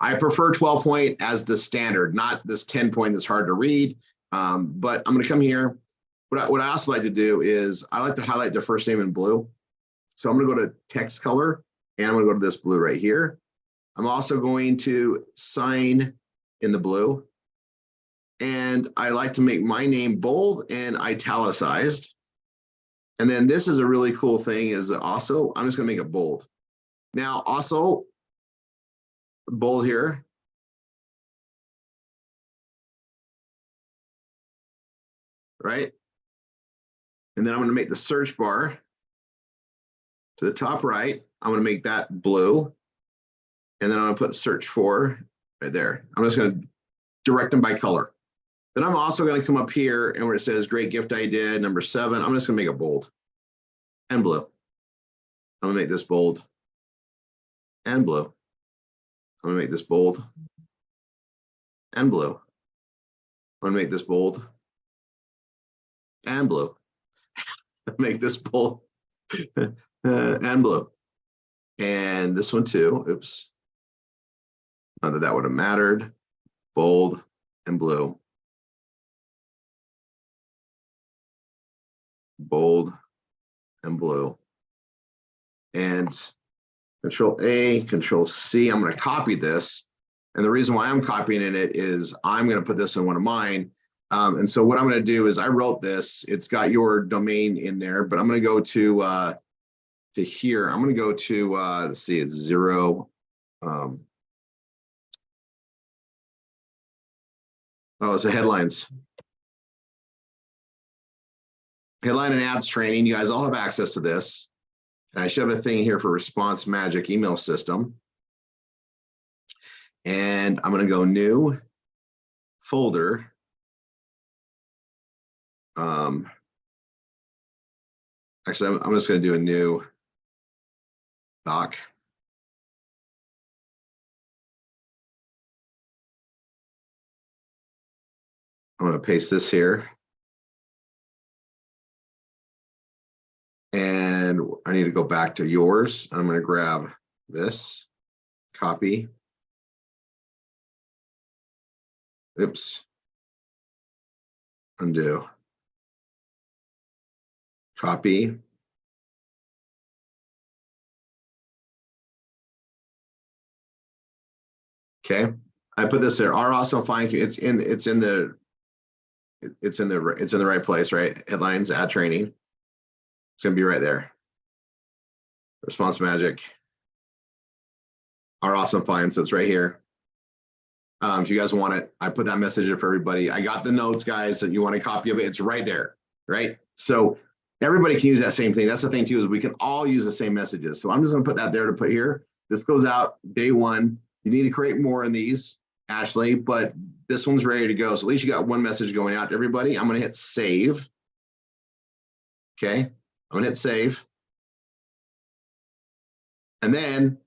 I prefer 12 point as the standard, not this 10 point that's hard to read. But I'm going to come here. What I also like to do is I like to highlight their first name in blue. So I'm going to go to text color, and I'm going to go to this blue right here. I'm also going to sign in the blue. And I like to make my name bold and italicized. And then this is a really cool thing is also, I'm just going to make it bold. Now, also, bold here. Right? And then I'm going to make the search bar to the top right. I'm going to make that blue. And then I'm going to put search for right there. I'm just going to direct them by color. Then I'm also going to come up here and where it says great gift idea, number 7, I'm just going to make it bold and blue. I'm going to make this bold and blue. I'm going to make this bold and blue. I'm going to make this bold and blue. Make this bold and blue. And this one too. Oops. Not that that would have mattered. Bold and blue. Bold and blue. And Control A, Control C. I'm going to copy this. And the reason why I'm copying it is I'm going to put this in one of mine. And so what I'm going to do is I wrote this. It's got your domain in there, but I'm going to go to here. I'm going to go to let's see, it's 0. Oh, it's the headlines. Headline and ads training. You guys all have access to this. And I should have a thing here for Response Magic email system. And I'm going to go new folder. Actually, I'm just going to do a new doc. I'm going to paste this here. And I need to go back to yours. I'm going to grab this, copy. Oops. Undo. Copy. Okay. I put this there. Our awesome find it's in the right place, right? Headlines, ad training. It's gonna be right there. Response Magic. Our awesome find, so it's right here. If you guys want it, I put that message in for everybody. I got the notes, guys, that you want a copy of it. It's right there, right? So everybody can use that same thing. That's the thing too, is we can all use the same messages. So I'm just gonna put that there to put here. This goes out day 1. You need to create more in these, Ashley, but this one's ready to go. So at least you got one message going out to everybody. I'm gonna hit save. Okay, I'm gonna hit save. And then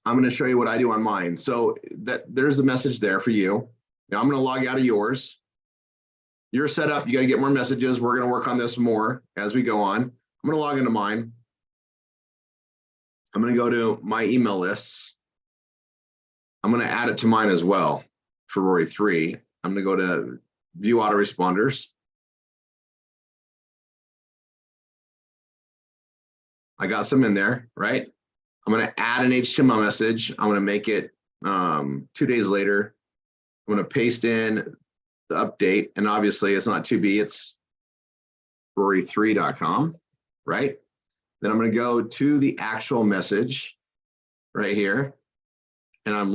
I'm going to show you what I do on mine. So there's the message there for you. Now I'm going to log out of yours. You're set up. You got to get more messages. We're going to work on this more as we go on. I'm going to log into mine. I'm going to go to my email lists. I'm going to add it to mine as well for Rory 3. I'm going to go to view autoresponders. I got some in there, right? I'm going to add an HTML message. I'm going to make it 2 days later. I'm going to paste in the update. And obviously it's not 2B, it's rory3.com, right? Then I'm going to go to the actual message right here. And I'm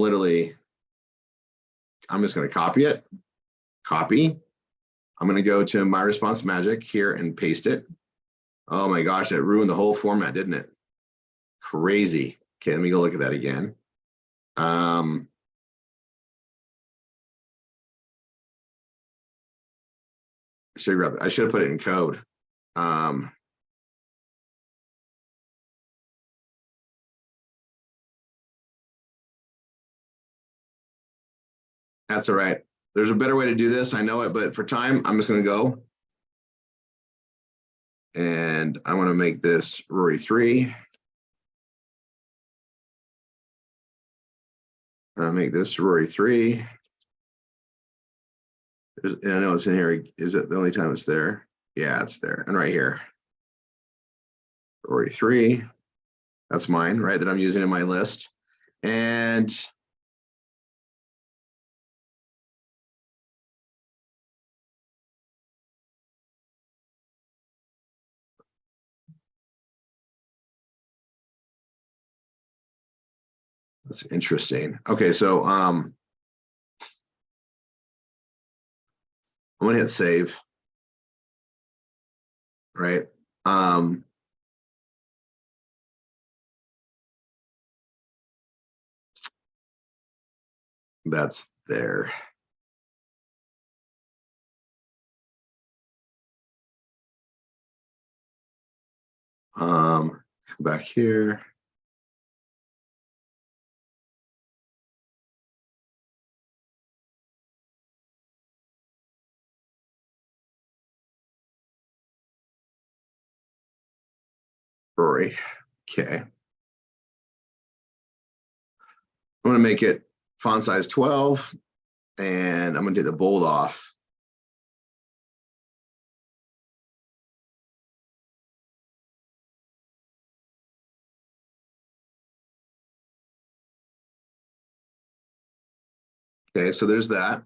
just going to copy it, copy. I'm going to go to my Response Magic here and paste it. Oh my gosh, that ruined the whole format, didn't it? Crazy. Okay, let me go look at that again. I should have put it in code. That's all right. There's a better way to do this. I know it, but for time, I'm just going to go. And I want to make this Rory 3. I'll make this Rory 3. And I know it's in here. Is it the only time it's there? Yeah, it's there. And right here, Rory 3. That's mine, right? That I'm using in my list. And that's interesting. Okay, so I'm gonna hit save, right? That's there. Back here. Rory. Okay. I'm gonna make it font size 12, and I'm gonna take the bold off. Okay, so there's that.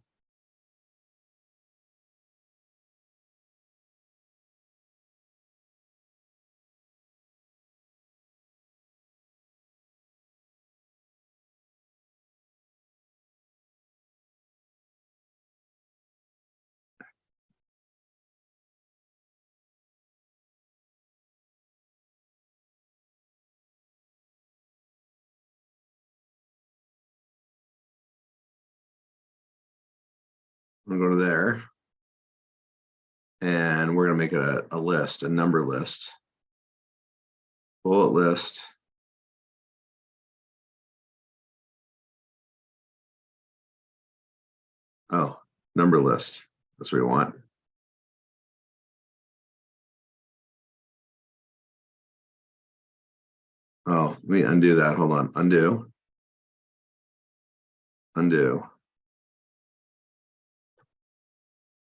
I'm gonna go to there. And we're gonna make it a list, a number list. Bullet list. Oh, number list. That's what we want. Oh, let me undo that. Hold on. Undo. Undo.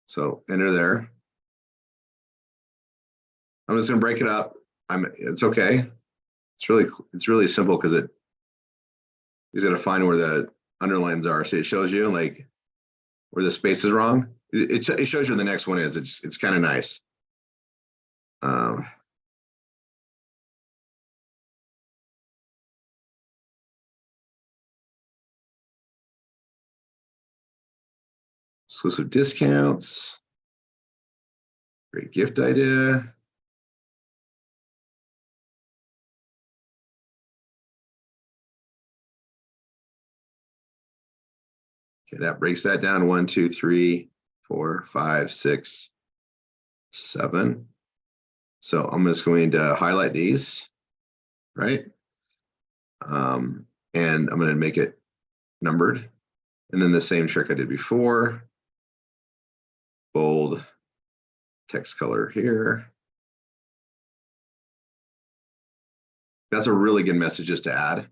So enter there. I'm just gonna break it up. It's okay. It's really simple because he's gonna find where the underlines are. See, it shows you like where the space is wrong. It shows you where the next one is. It's kind of nice. Exclusive discounts. Great gift idea. Okay, that breaks that down. 1, 2, 3, 4, 5, 6, 7. So I'm just going to highlight these, right? And I'm going to make it numbered. And then the same trick I did before. Bold text color here. That's a really good message just to add.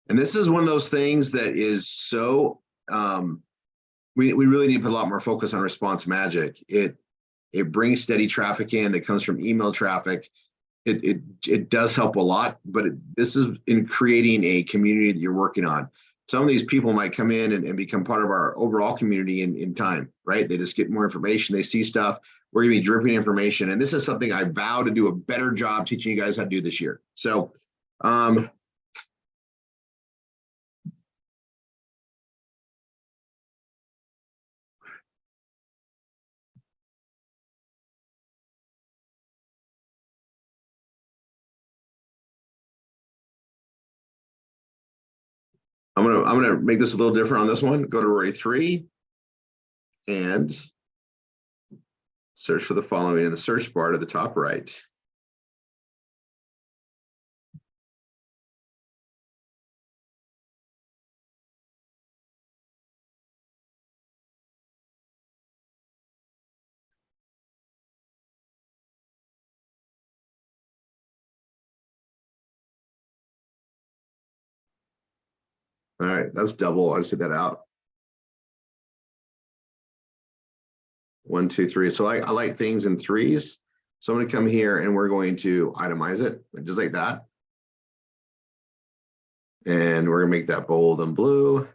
And this is one of those things that is so, we really need to put a lot more focus on response magic. It brings steady traffic in that comes from email traffic. It does help a lot, but this is in creating a community that you're working on. Some of these people might come in and become part of our overall community in time, right? They just get more information, they see stuff. We're gonna be dripping information. And this is something I vow to do a better job teaching you guys how to do this year. So I'm gonna make this a little different on this one. Go to Rory 3 and search for the following in the search bar to the top right. All right, that's double. I just did that out. 1, 2, 3. So I like things in threes. So I'm going to come here and we're going to itemize it just like that. And we're going to make that bold and blue.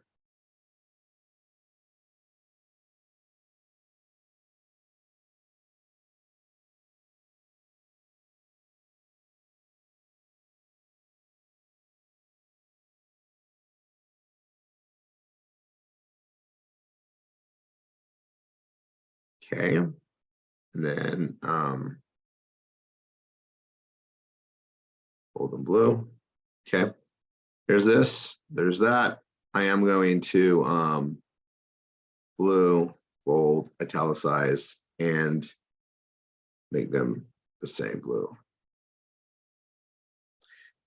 Okay. And then bold and blue. Okay. There's this, there's that. I am going to blue, bold, italicize, and make them the same blue.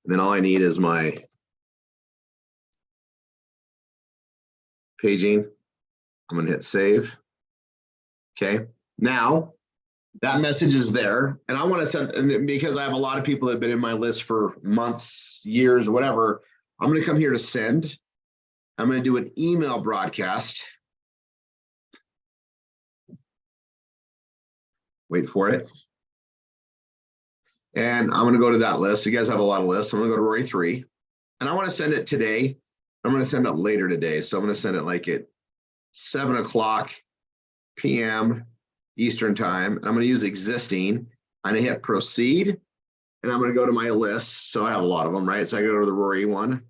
And then all I need is my paging. I'm going to hit save. Okay. Now that message is there, and I want to send, and because I have a lot of people that have been in my list for months, years, whatever, I'm going to come here to send. I'm going to do an email broadcast. Wait for it. And I'm going to go to that list. You guys have a lot of lists. I'm going to go to Rory 3, and I want to send it today. I'm going to send it later today. So I'm going to send it like at 7 o'clock p.m. Eastern time. And I'm going to use existing. I'm going to hit proceed, and I'm going to go to my list. So I have a lot of them, right? So I go to the Rory one,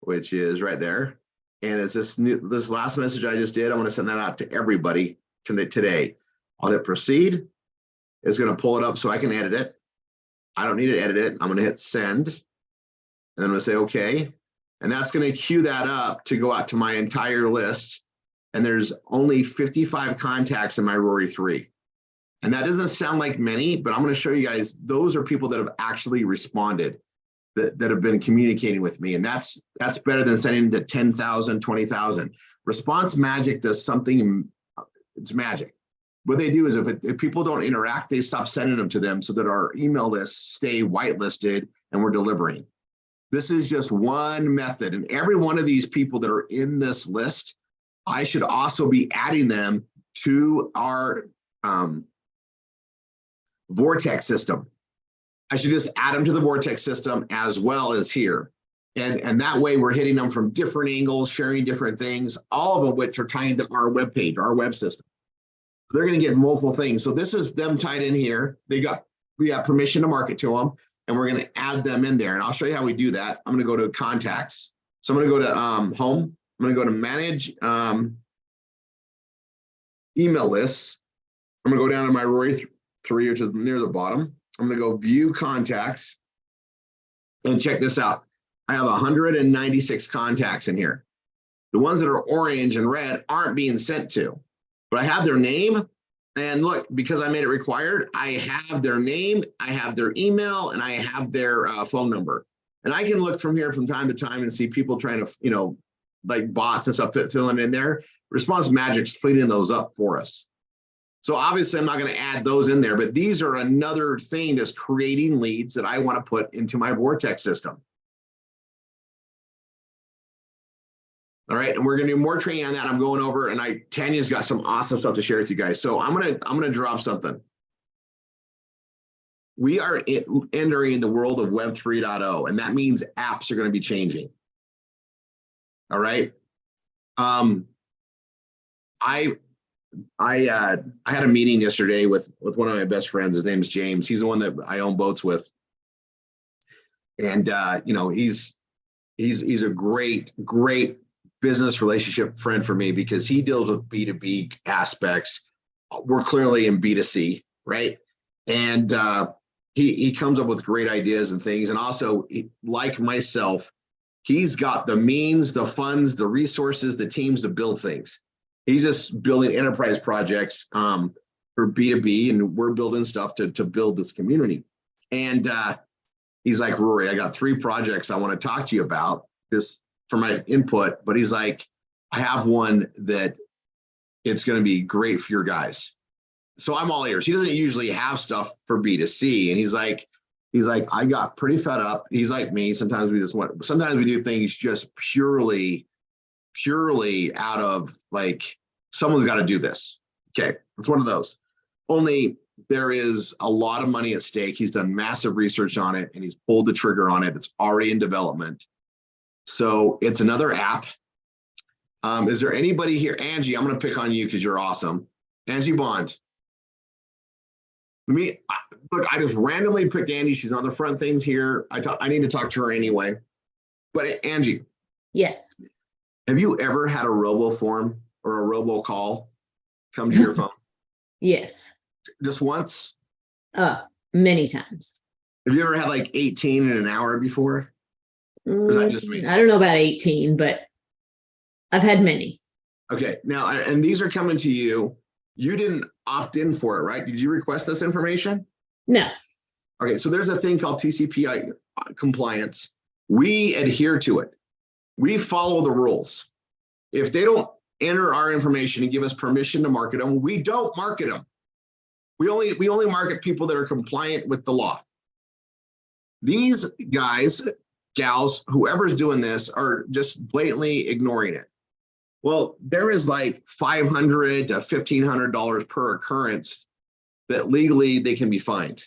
which is right there. And it's this last message I just did. I want to send that out to everybody today. I'll hit proceed. It's going to pull it up so I can edit it. I don't need to edit it. I'm going to hit send. And I'm going to say, okay. And that's going to queue that up to go out to my entire list. And there's only 55 contacts in my Rory 3. And that doesn't sound like many, but I'm going to show you guys, those are people that have actually responded, that have been communicating with me. And that's better than sending to 10,000, 20,000. Response Magic does something, it's magic. What they do is if people don't interact, they stop sending them to them so that our email lists stay whitelisted and we're delivering. This is just one method. And every one of these people that are in this list, I should also be adding them to our Vortex system. I should just add them to the Vortex system as well as here. And that way we're hitting them from different angles, sharing different things, all of them which are tied to our web page, our web system. They're going to get multiple things. So this is them tied in here. We have permission to market to them, and we're going to add them in there. And I'll show you how we do that. I'm going to go to contacts. So I'm going to go to home. I'm going to go to manage email lists. I'm going to go down to my Rory 3, which is near the bottom. I'm going to go view contacts and check this out. I have 196 contacts in here. The ones that are orange and red aren't being sent to, but I have their name. And look, because I made it required, I have their name, I have their email, and I have their phone number. And I can look from here from time to time and see people trying to, like bots and stuff filling in there. Response Magic's cleaning those up for us. So obviously I'm not going to add those in there, but these are another thing that's creating leads that I want to put into my Vortex system. All right, and we're going to do more training on that. I'm going over, and Tanya's got some awesome stuff to share with you guys. So I'm gonna drop something. We are entering the world of Web 3.0, and that means apps are going to be changing. All right. I had a meeting yesterday with one of my best friends. His name's James. He's the one that I own boats with, and he's a great business relationship friend for me because he deals with B2B aspects. We're clearly in B2C, right? And he comes up with great ideas and things. And also, like myself, He's got the means, the funds, the resources, the teams to build things. He's just building enterprise projects for B2B, and we're building stuff to build this community. And he's like, Rory, I got 3 projects I want to talk to you about just for my input. But he's like, I have one that it's going to be great for your guys. So I'm all ears. He doesn't usually have stuff for B2C. And he's like, I got pretty fed up. He's like me. Sometimes we do things just purely out of like, someone's got to do this. Okay. It's one of those. Only there is a lot of money at stake. He's done massive research on it and he's pulled the trigger on it. It's already in development. So it's another app. Is there anybody here? Angie, I'm going to pick on you because you're awesome. Angie Bond. Look, I just randomly picked Angie. She's on the front things here. I need to talk to her anyway. But Angie. Yes. Have you ever had a robo-form or a robo-call come to your phone? Yes. Just once? Many times. Have you ever had like 18 in an hour before? Or is that just me? I don't know about 18, but I've had many. Okay. Now, and these are coming to you. You didn't opt in for it, right? Did you request this information? No. Okay. So there's a thing called TCP compliance. We adhere to it. We follow the rules. If they don't enter our information and give us permission to market them, we don't market them. We only market people that are compliant with the law. These guys, gals, whoever's doing this are just blatantly ignoring it. Well, there is like $500 to $1,500 per occurrence that legally they can be fined.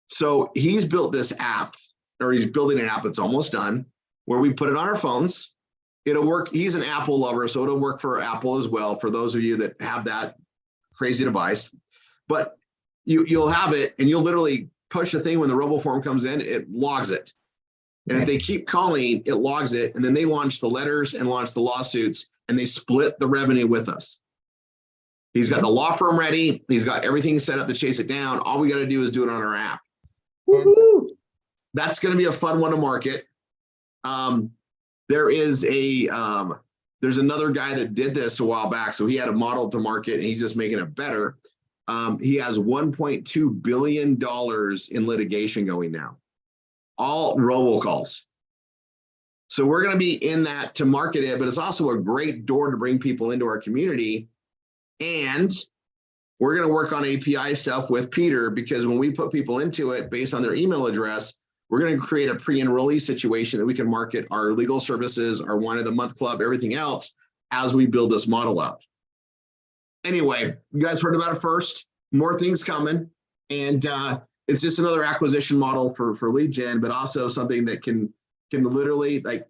So he's built this app, or he's building an app that's almost done, where we put it on our phones. It'll work. He's an Apple lover, so it'll work for Apple as well, for those of you that have that crazy device. But you'll have it, and you'll literally push the thing when the RoboForm comes in, it logs it. And if they keep calling, it logs it, and then they launch the letters and launch the lawsuits, and they split the revenue with us. He's got the law firm ready. He's got everything set up to chase it down. All we got to do is do it on our app. Woo-hoo. That's going to be a fun one to market. There's another guy that did this a while back. So he had a model to market and he's just making it better. He has $1.2 billion in litigation going now, all robocalls. So we're going to be in that to market it, but it's also a great door to bring people into our community. And we're going to work on API stuff with Peter, because when we put people into it based on their email address, we're going to create a pre-enrollee situation that we can market our legal services, our one of the month club, everything else as we build this model out. Anyway, you guys heard about it first. More things coming. And it's just another acquisition model for lead gen, but also something that can literally, like,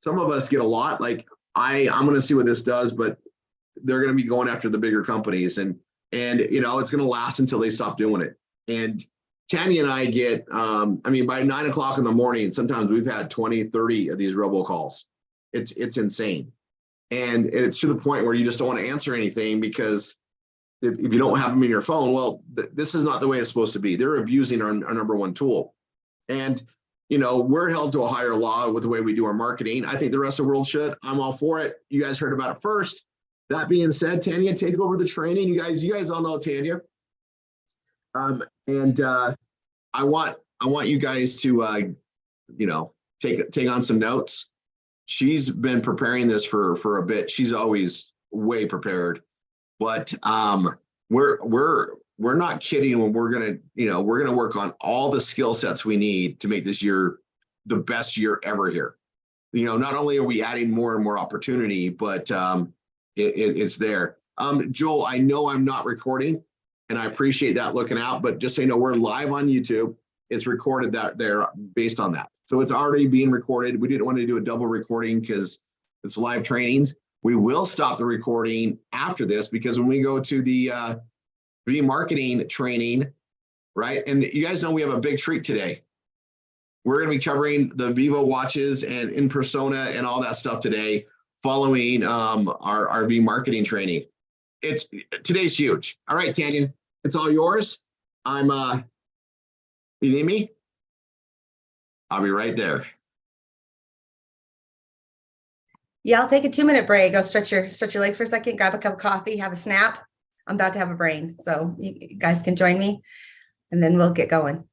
some of us get a lot. Like I'm going to see what this does, but they're going to be going after the bigger companies, and you know, it's going to last until they stop doing it. And Tanya and I get, by 9 o'clock in the morning, sometimes we've had 20, 30 of these robocalls. It's insane. And it's to the point where you just don't want to answer anything, because if you don't have them in your phone, well, this is not the way it's supposed to be. They're abusing our number one tool. And, you know, we're held to a higher law with the way we do our marketing. I think the rest of the world should. I'm all for it. You guys heard about it first. That being said, Tanya, take over the training. You guys all know Tanya. I want you guys to, take on some notes. She's been preparing this for a bit. She's always way prepared, but we're not kidding when we're gonna work on all the skill sets we need to make this year the best year ever here. You know, not only are we adding more and more opportunity, but it's there. Joel, I know I'm not recording, and I appreciate that looking out, but just so you know, we're live on YouTube. It's recorded there based on that. So it's already being recorded. We didn't want to do a double recording because it's live trainings. We will stop the recording after this, because when we go to the marketing training, right? And you guys know we have a big treat today. We're going to be covering the Vivo watches and in persona and all that stuff today, following our V marketing training. Today's huge. All right, Tanya, it's all yours. You need me? I'll be right there. Yeah, I'll take a 2-minute break. Go stretch your legs for a second, grab a cup of coffee, have a snap. I'm about to have a brain. So you guys can join me and then we'll get going.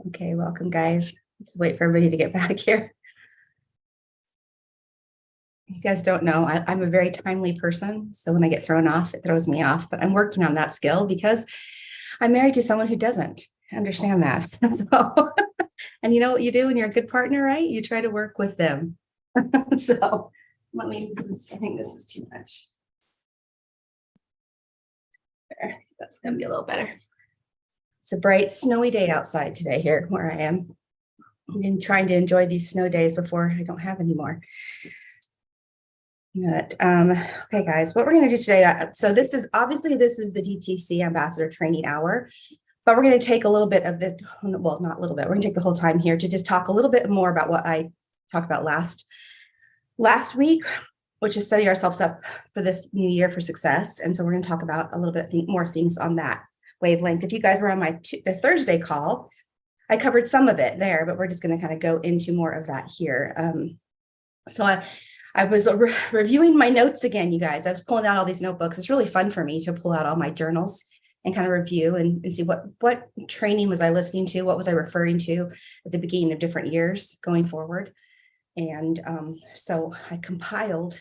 Okay, welcome guys. Just wait for everybody to get back here. You guys don't know, I'm a very timely person. So when I get thrown off, it throws me off, but I'm working on that skill because I'm married to someone who doesn't understand that. So, and you know what you do when you're a good partner, right? You try to work with them. So let me, I think this is too much. There, that's gonna be a little better. It's a bright, snowy day outside today here where I am. I'm trying to enjoy these snow days before I don't have any more. But, okay, guys, what we're going to do today. So this is obviously the DTC Ambassador Training Hour, but we're going to take a little bit of the, well, not a little bit. We're going to take the whole time here to just talk a little bit more about what I talked about last week, which is setting ourselves up for this new year for success. And so we're going to talk about a little bit more things on that wavelength. If you guys were on the Thursday call, I covered some of it there, but we're just going to kind of go into more of that here. So I was reviewing my notes again, you guys. I was pulling out all these notebooks. It's really fun for me to pull out all my journals and kind of review and see what training was I listening to, what was I referring to at the beginning of different years going forward. And so I compiled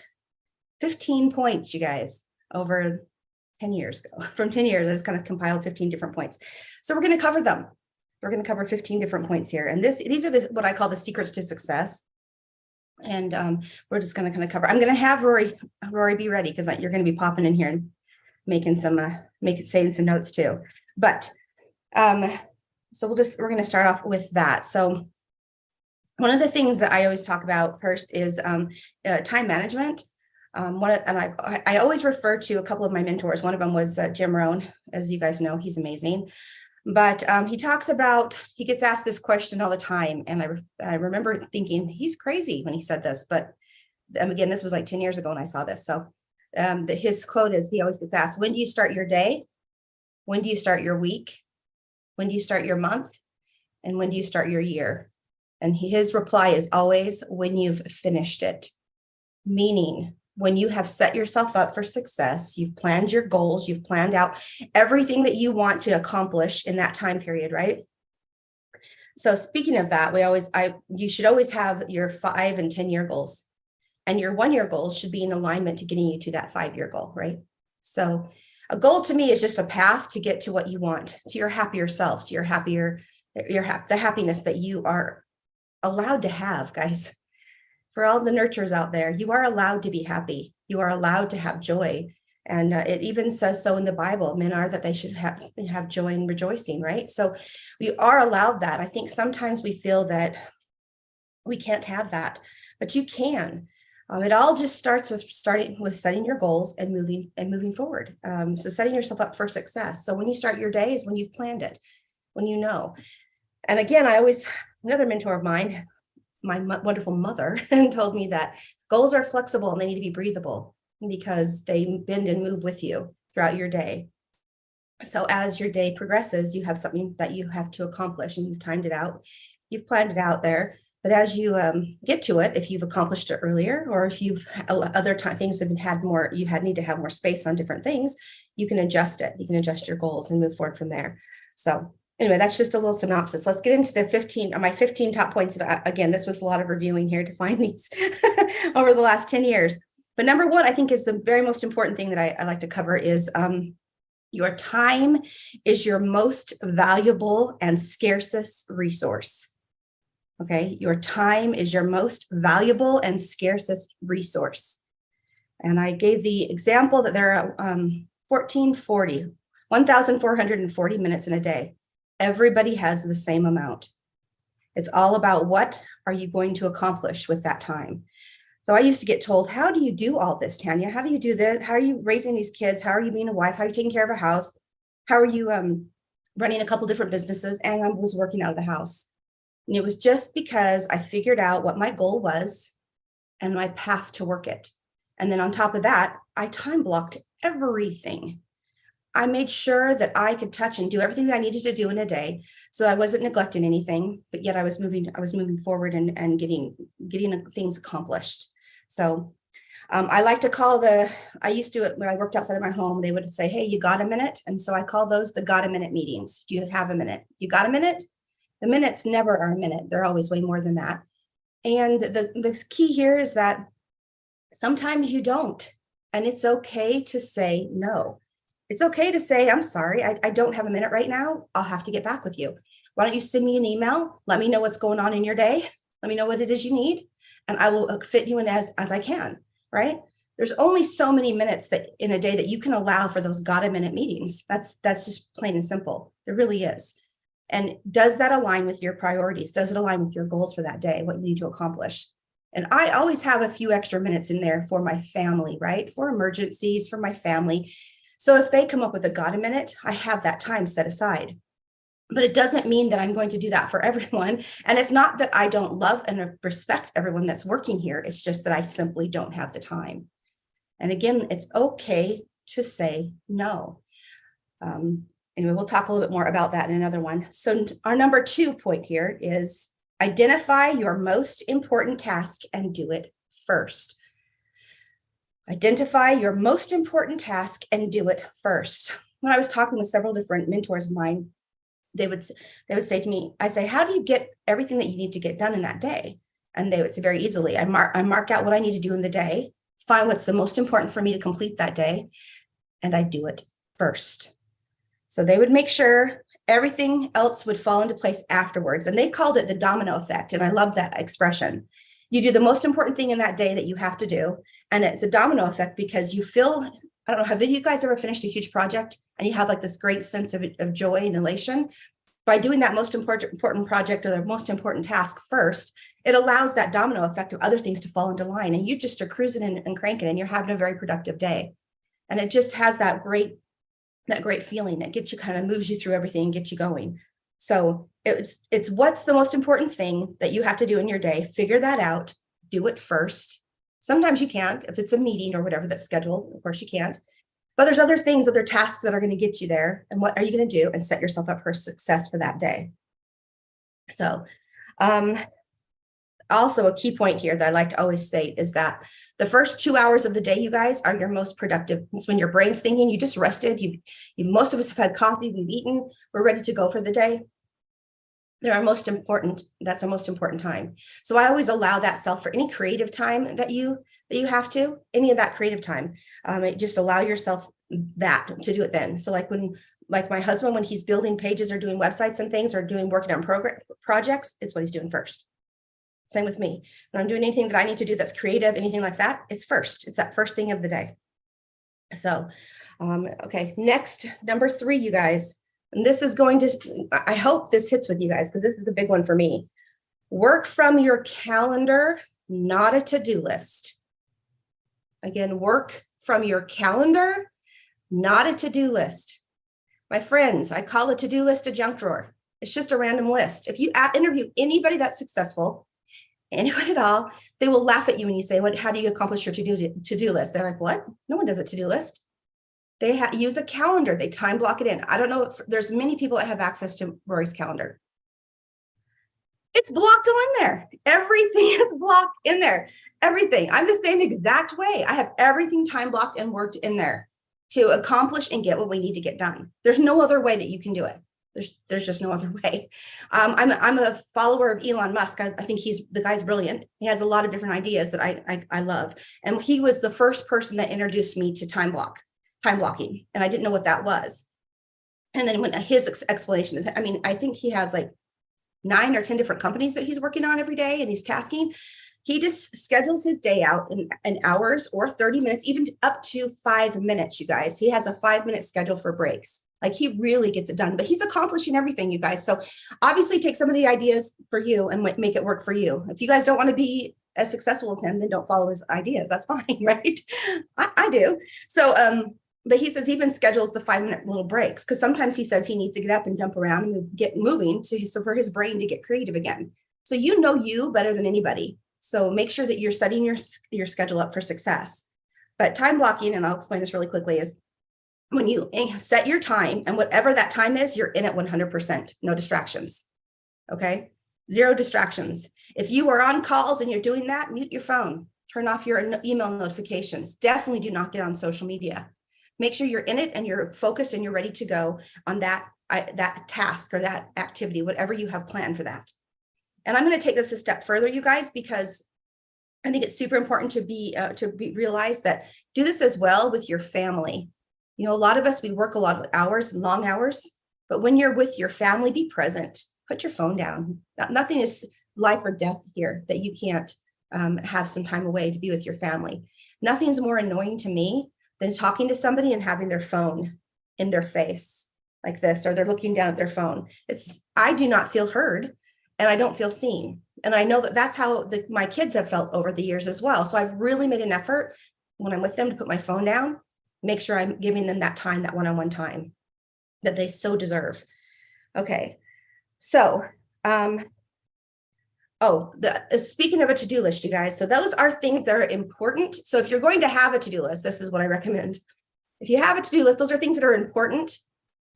15 points, you guys, over 10 years ago. From 10 years, I just kind of compiled 15 different points. So we're going to cover them. We're going to cover 15 different points here. And these are what I call the secrets to success. And we're just going to kind of cover. I'm going to have Rory be ready because you're going to be popping in here and making some saying some notes too. But so we're going to start off with that. So one of the things that I always talk about first is time management. I always refer to a couple of my mentors. One of them was Jim Rohn. As you guys know, he's amazing. But he talks about, he gets asked this question all the time. And I remember thinking he's crazy when he said this, but again, this was like 10 years ago when I saw this. So his quote is, he always gets asked, when do you start your day? When do you start your week? When do you start your month? And when do you start your year? And his reply is always, when you've finished it. Meaning, when you have set yourself up for success, you've planned your goals, you've planned out everything that you want to accomplish in that time period, right? So speaking of that, you should always have your 5 and 10 year goals, and your 1 year goals should be in alignment to getting you to that 5-year goal, right? So a goal to me is just a path to get to what you want, to your happier self, to the happiness that you are allowed to have, guys. For all the nurturers out there, you are allowed to be happy. You are allowed to have joy. And it even says so in the Bible, men are that they should have joy and rejoicing, right? So we are allowed that. I think sometimes we feel that we can't have that, but you can. It all just starts with setting your goals and moving forward. So setting yourself up for success. So when you start your day is when you've planned it, when you know. And again, another mentor of mine, my wonderful mother, told me that goals are flexible and they need to be breathable because they bend and move with you throughout your day. So as your day progresses, you have something that you have to accomplish and you've timed it out. You've planned it out there. But as you get to it, if you've accomplished it earlier, or if you've things have had more, need to have more space on different things, you can adjust it. You can adjust your goals and move forward from there. So anyway, that's just a little synopsis. Let's get into my 15 top points. Again, this was a lot of reviewing here to find these over the last 10 years. But number one, I think is the very most important thing that I like to cover is your time is your most valuable and scarcest resource. Okay, your time is your most valuable and scarcest resource. And I gave the example that there are 1,440 minutes in a day. Everybody has the same amount. It's all about what are you going to accomplish with that time. So I used to get told, how do you do all this, Tanya? How do you do this? How are you raising these kids? How are you being a wife? How are you taking care of a house? How are you running a couple different businesses? And I was working out of the house. And it was just because I figured out what my goal was and my path to work it. And then on top of that, I time blocked everything. I made sure that I could touch and do everything that I needed to do in a day. So I wasn't neglecting anything, but yet I was moving forward and getting things accomplished. So I like to call I used to, when I worked outside of my home, they would say, hey, you got a minute? And so I call those the got a minute meetings. Do you have a minute? You got a minute? The minutes never are a minute. They're always way more than that. And the key here is that sometimes you don't, and it's okay to say no. It's okay to say, I'm sorry, I don't have a minute right now. I'll have to get back with you. Why don't you send me an email? Let me know what's going on in your day. Let me know what it is you need, and I will fit you in as I can, right? There's only so many minutes that in a day that you can allow for those got a minute meetings. That's just plain and simple. There really is. And does that align with your priorities? Does it align with your goals for that day, what you need to accomplish? And I always have a few extra minutes in there for my family, right? For emergencies, for my family. So if they come up with a got a minute, I have that time set aside. But it doesn't mean that I'm going to do that for everyone. And it's not that I don't love and respect everyone that's working here. It's just that I simply don't have the time. And again, it's okay to say no. Anyway, we'll talk a little bit more about that in another one. So our number 2 point here is identify your most important task and do it first. Identify your most important task and do it first. When I was talking with several different mentors of mine, they would say to me, I say, how do you get everything that you need to get done in that day? And they would say very easily, I mark out what I need to do in the day, find what's the most important for me to complete that day, and I do it first. So they would make sure everything else would fall into place afterwards. And they called it the domino effect. And I love that expression. You do the most important thing in that day that you have to do. And it's a domino effect because you feel, I don't know, have you guys ever finished a huge project and you have like this great sense of joy and elation? By doing that most important project or the most important task first, it allows that domino effect of other things to fall into line. And you just are cruising and cranking and you're having a very productive day. And it just has that great feeling that gets you, kind of moves you through everything and gets you going. So it's what's the most important thing that you have to do in your day. Figure that out, do it first. Sometimes you can't, if it's a meeting or whatever that's scheduled, of course you can't. But there's other things, other tasks that are going to get you there. And what are you going to do and set yourself up for success for that day? So also a key point here that I like to always state is that the first 2 hours of the day, you guys, are your most productive. It's when your brain's thinking, you just rested, most of us have had coffee, we've eaten, we're ready to go for the day. That's our most important time. So I always allow that self for any creative time that you have to, any of that creative time. Just allow yourself that to do it then. So like my husband, when he's building pages or doing websites and things or working on projects, it's what he's doing first. Same with me. When I'm doing anything that I need to do that's creative, anything like that, it's first. It's that first thing of the day. So, okay, next, number 3, you guys. And this is I hope this hits with you guys because this is the big one for me. Work from your calendar, not a to-do list. Again, work from your calendar, not a to-do list. My friends, I call a to-do list a junk drawer. It's just a random list. If you interview anybody that's successful, anyone at all, they will laugh at you when you say, how do you accomplish your to-do list? They're like, what? No one does a to-do list. They use a calendar. They time block it in. I don't know if there's many people that have access to Rory's calendar. It's blocked all in there. Everything is blocked in there. Everything. I'm the same exact way. I have everything time blocked and worked in there to accomplish and get what we need to get done. There's no other way that you can do it. There's just no other way. I'm a follower of Elon Musk. I think the guy's brilliant. He has a lot of different ideas that I love. And he was the first person that introduced me to time blocking. And I didn't know what that was. And then when his explanation is, I think he has like 9 or 10 different companies that he's working on every day, and he's tasking. He just schedules his day out in hours or 30 minutes, even up to 5 minutes, you guys. He has a 5-minute schedule for breaks. Like, he really gets it done, but he's accomplishing everything, you guys. So obviously take some of the ideas for you and make it work for you. If you guys don't want to be as successful as him, then don't follow his ideas. That's fine, right? I do. So, but he says even schedules the 5-minute little breaks, because sometimes he says he needs to get up and jump around and get moving so for his brain to get creative again. So you know you better than anybody. So make sure that you're setting your schedule up for success. But time blocking, and I'll explain this really quickly, is when you set your time, and whatever that time is, you're in it 100%, no distractions. Okay. 0 distractions. If you are on calls and you're doing that, mute your phone, turn off your email notifications. Definitely do not get on social media. Make sure you're in it and you're focused and you're ready to go on that task or that activity, whatever you have planned for that. And I'm going to take this a step further, you guys, because I think it's super important to realize that do this as well with your family. You know, a lot of us, we work a lot of hours, long hours, but when you're with your family, be present, put your phone down. Nothing is life or death here that you can't have some time away to be with your family. Nothing's more annoying to me than talking to somebody and having their phone in their face like this, or they're looking down at their phone. I do not feel heard and I don't feel seen. And I know that that's how my kids have felt over the years as well. So I've really made an effort when I'm with them to put my phone down, make sure I'm giving them that time, that one-on-one time that they so deserve. Okay. So, speaking of a to-do list, you guys, so those are things that are important. So if you're going to have a to-do list, this is what I recommend. If you have a to-do list, those are things that are important,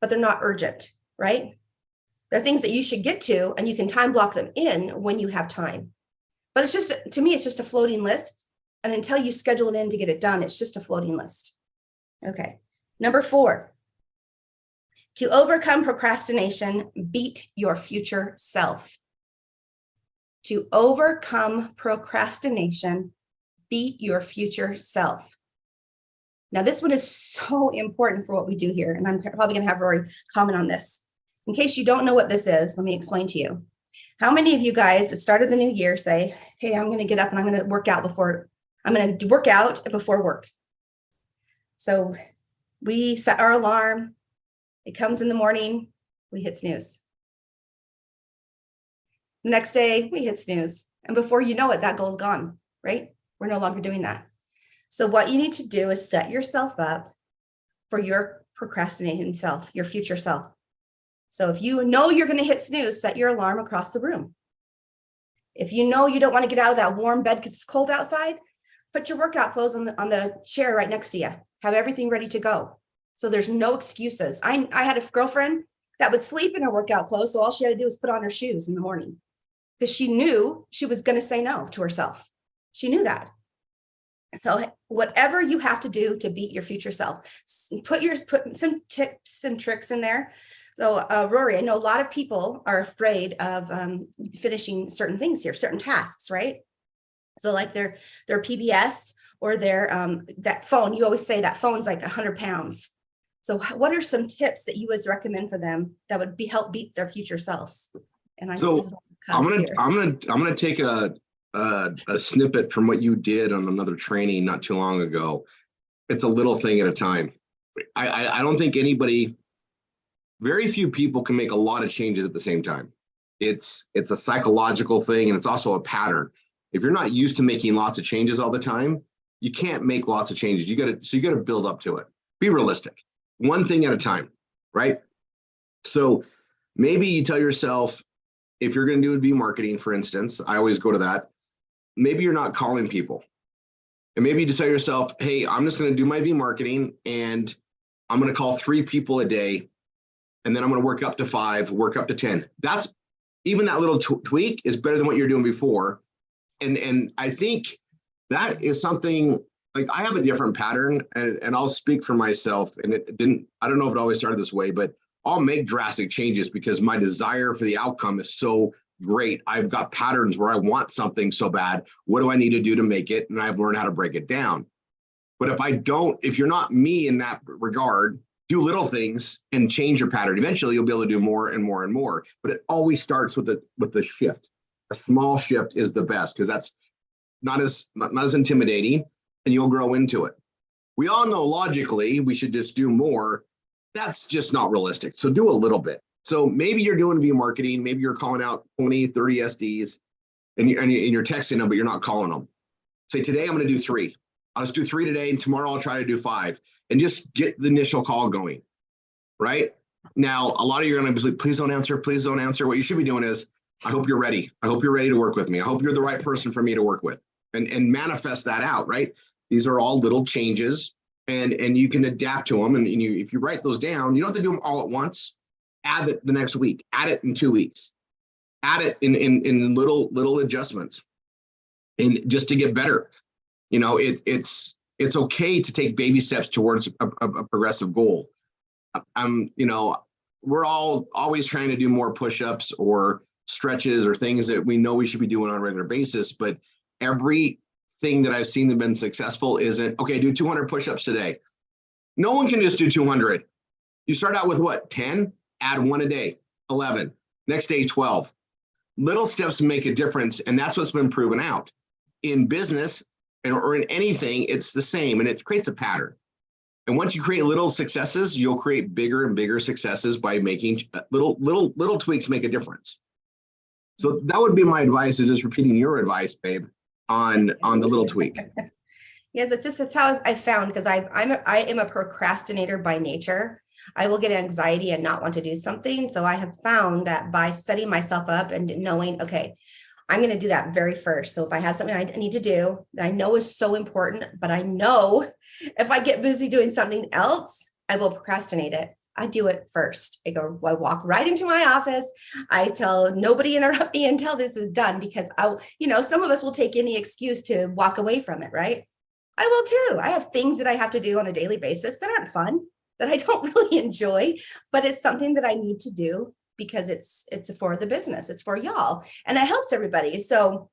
but they're not urgent, right? They're things that you should get to, and you can time block them in when you have time. But it's just, to me, it's just a floating list. And until you schedule it in to get it done, it's just a floating list. Okay. Number 4, to overcome procrastination, beat your future self. To overcome procrastination, beat your future self. Now, this one is so important for what we do here, and I'm probably going to have Rory comment on this. In case you don't know what this is, let me explain to you. How many of you guys at the start of the new year say, hey, I'm going to get up and I'm going to work out before work? So we set our alarm. It comes in the morning. We hit snooze. The next day, we hit snooze. And before you know it, that goal's gone, right? We're no longer doing that. So what you need to do is set yourself up for your procrastinating self, your future self. So if you know you're going to hit snooze, set your alarm across the room. If you know you don't want to get out of that warm bed because it's cold outside, put your workout clothes on the chair right next to you. Have everything ready to go. So there's no excuses. I had a girlfriend that would sleep in her workout clothes, so all she had to do was put on her shoes in the morning because she knew she was going to say no to herself. She knew that. So whatever you have to do to beat your future self, put some tips and tricks in there. So Rory, I know a lot of people are afraid of finishing certain things here, certain tasks, right? So like their PBS or their that phone, you always say that phone's like 100 pounds. So what are some tips that you would recommend for them that would help beat their future selves? And I'm gonna take a snippet from what you did on another training not too long ago. It's a little thing at a time. I don't think very few people can make a lot of changes at the same time. It's a psychological thing, and it's also a pattern. If you're not used to making lots of changes all the time, you can't make lots of changes. You got to build up to it. Be realistic. One thing at a time, right? So maybe you tell yourself, if you're going to do V marketing, for instance, I always go to that. Maybe you're not calling people. And maybe you just tell yourself, hey, I'm just going to do my V marketing and I'm going to call 3 people a day. And then I'm going to work up to 5, work up to 10. That's even that little tweak is better than what you're doing before. And I think that is something, like, I have a different pattern, and I'll speak for myself. And I don't know if it always started this way, but I'll make drastic changes because my desire for the outcome is so great. I've got patterns where I want something so bad. What do I need to do to make it? And I've learned how to break it down. But if you're not me in that regard, do little things and change your pattern. Eventually you'll be able to do more and more and more. But it always starts with the shift. A small shift is the best, because that's not as intimidating, and you'll grow into it. We all know logically we should just do more. That's just not realistic. So do a little bit. So maybe you're doing V marketing, maybe you're calling out 20, 30 SDs, and you're texting them, but you're not calling them. Say, today I'm going to do 3. I'll just do 3 today, and tomorrow I'll try to do 5, and just get the initial call going, right? Now, a lot of you are going to be like, please don't answer, please don't answer. What you should be doing is, I hope you're ready. I hope you're ready to work with me. I hope you're the right person for me to work with, and manifest that out, right? These are all little changes, and you can adapt to them. And if you write those down, you don't have to do them all at once. Add it the next week, add it in 2 weeks, add it in little adjustments, and just to get better. It's okay to take baby steps towards a progressive goal. We're all always trying to do more push-ups or stretches or things that we know we should be doing on a regular basis, but everything that I've seen that have been successful isn't, okay, do 200 push-ups today. No one can just do 200. You start out with what, 10? Add 1 a day, 11. Next day, 12. Little steps make a difference, and that's what's been proven out. In business or in anything, it's the same, and it creates a pattern. And once you create little successes, you'll create bigger and bigger successes by making little tweaks make a difference. So that would be my advice, is just repeating your advice, babe, on the little tweak. Yes, it's how I found, because I am a procrastinator by nature. I will get anxiety and not want to do something. So I have found that by setting myself up and knowing, okay, I'm going to do that very first. So if I have something I need to do that I know is so important, but I know if I get busy doing something else, I will procrastinate it. I do it first. I walk right into my office. I tell nobody interrupt me until this is done, because some of us will take any excuse to walk away from it, right? I will too. I have things that I have to do on a daily basis that aren't fun, that I don't really enjoy, but it's something that I need to do because it's for the business. It's for y'all, and it helps everybody. So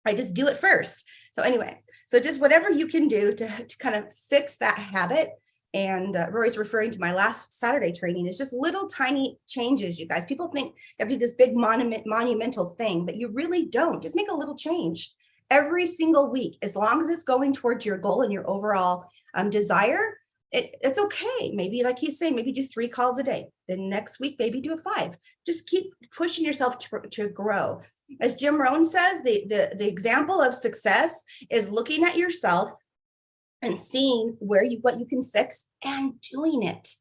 I just do it first. So anyway, so just whatever you can do to kind of fix that habit. And Rory's referring to my last Saturday training. It's just little tiny changes, you guys. People think you have to do this big monumental thing, but you really don't. Just make a little change every single week, as long as it's going towards your goal and your overall desire. It's okay. Maybe, like he's saying, maybe do 3 calls a day. Then next week, maybe do a 5. Just keep pushing yourself to grow. As Jim Rohn says, the example of success is looking at yourself and seeing what you can fix and doing it.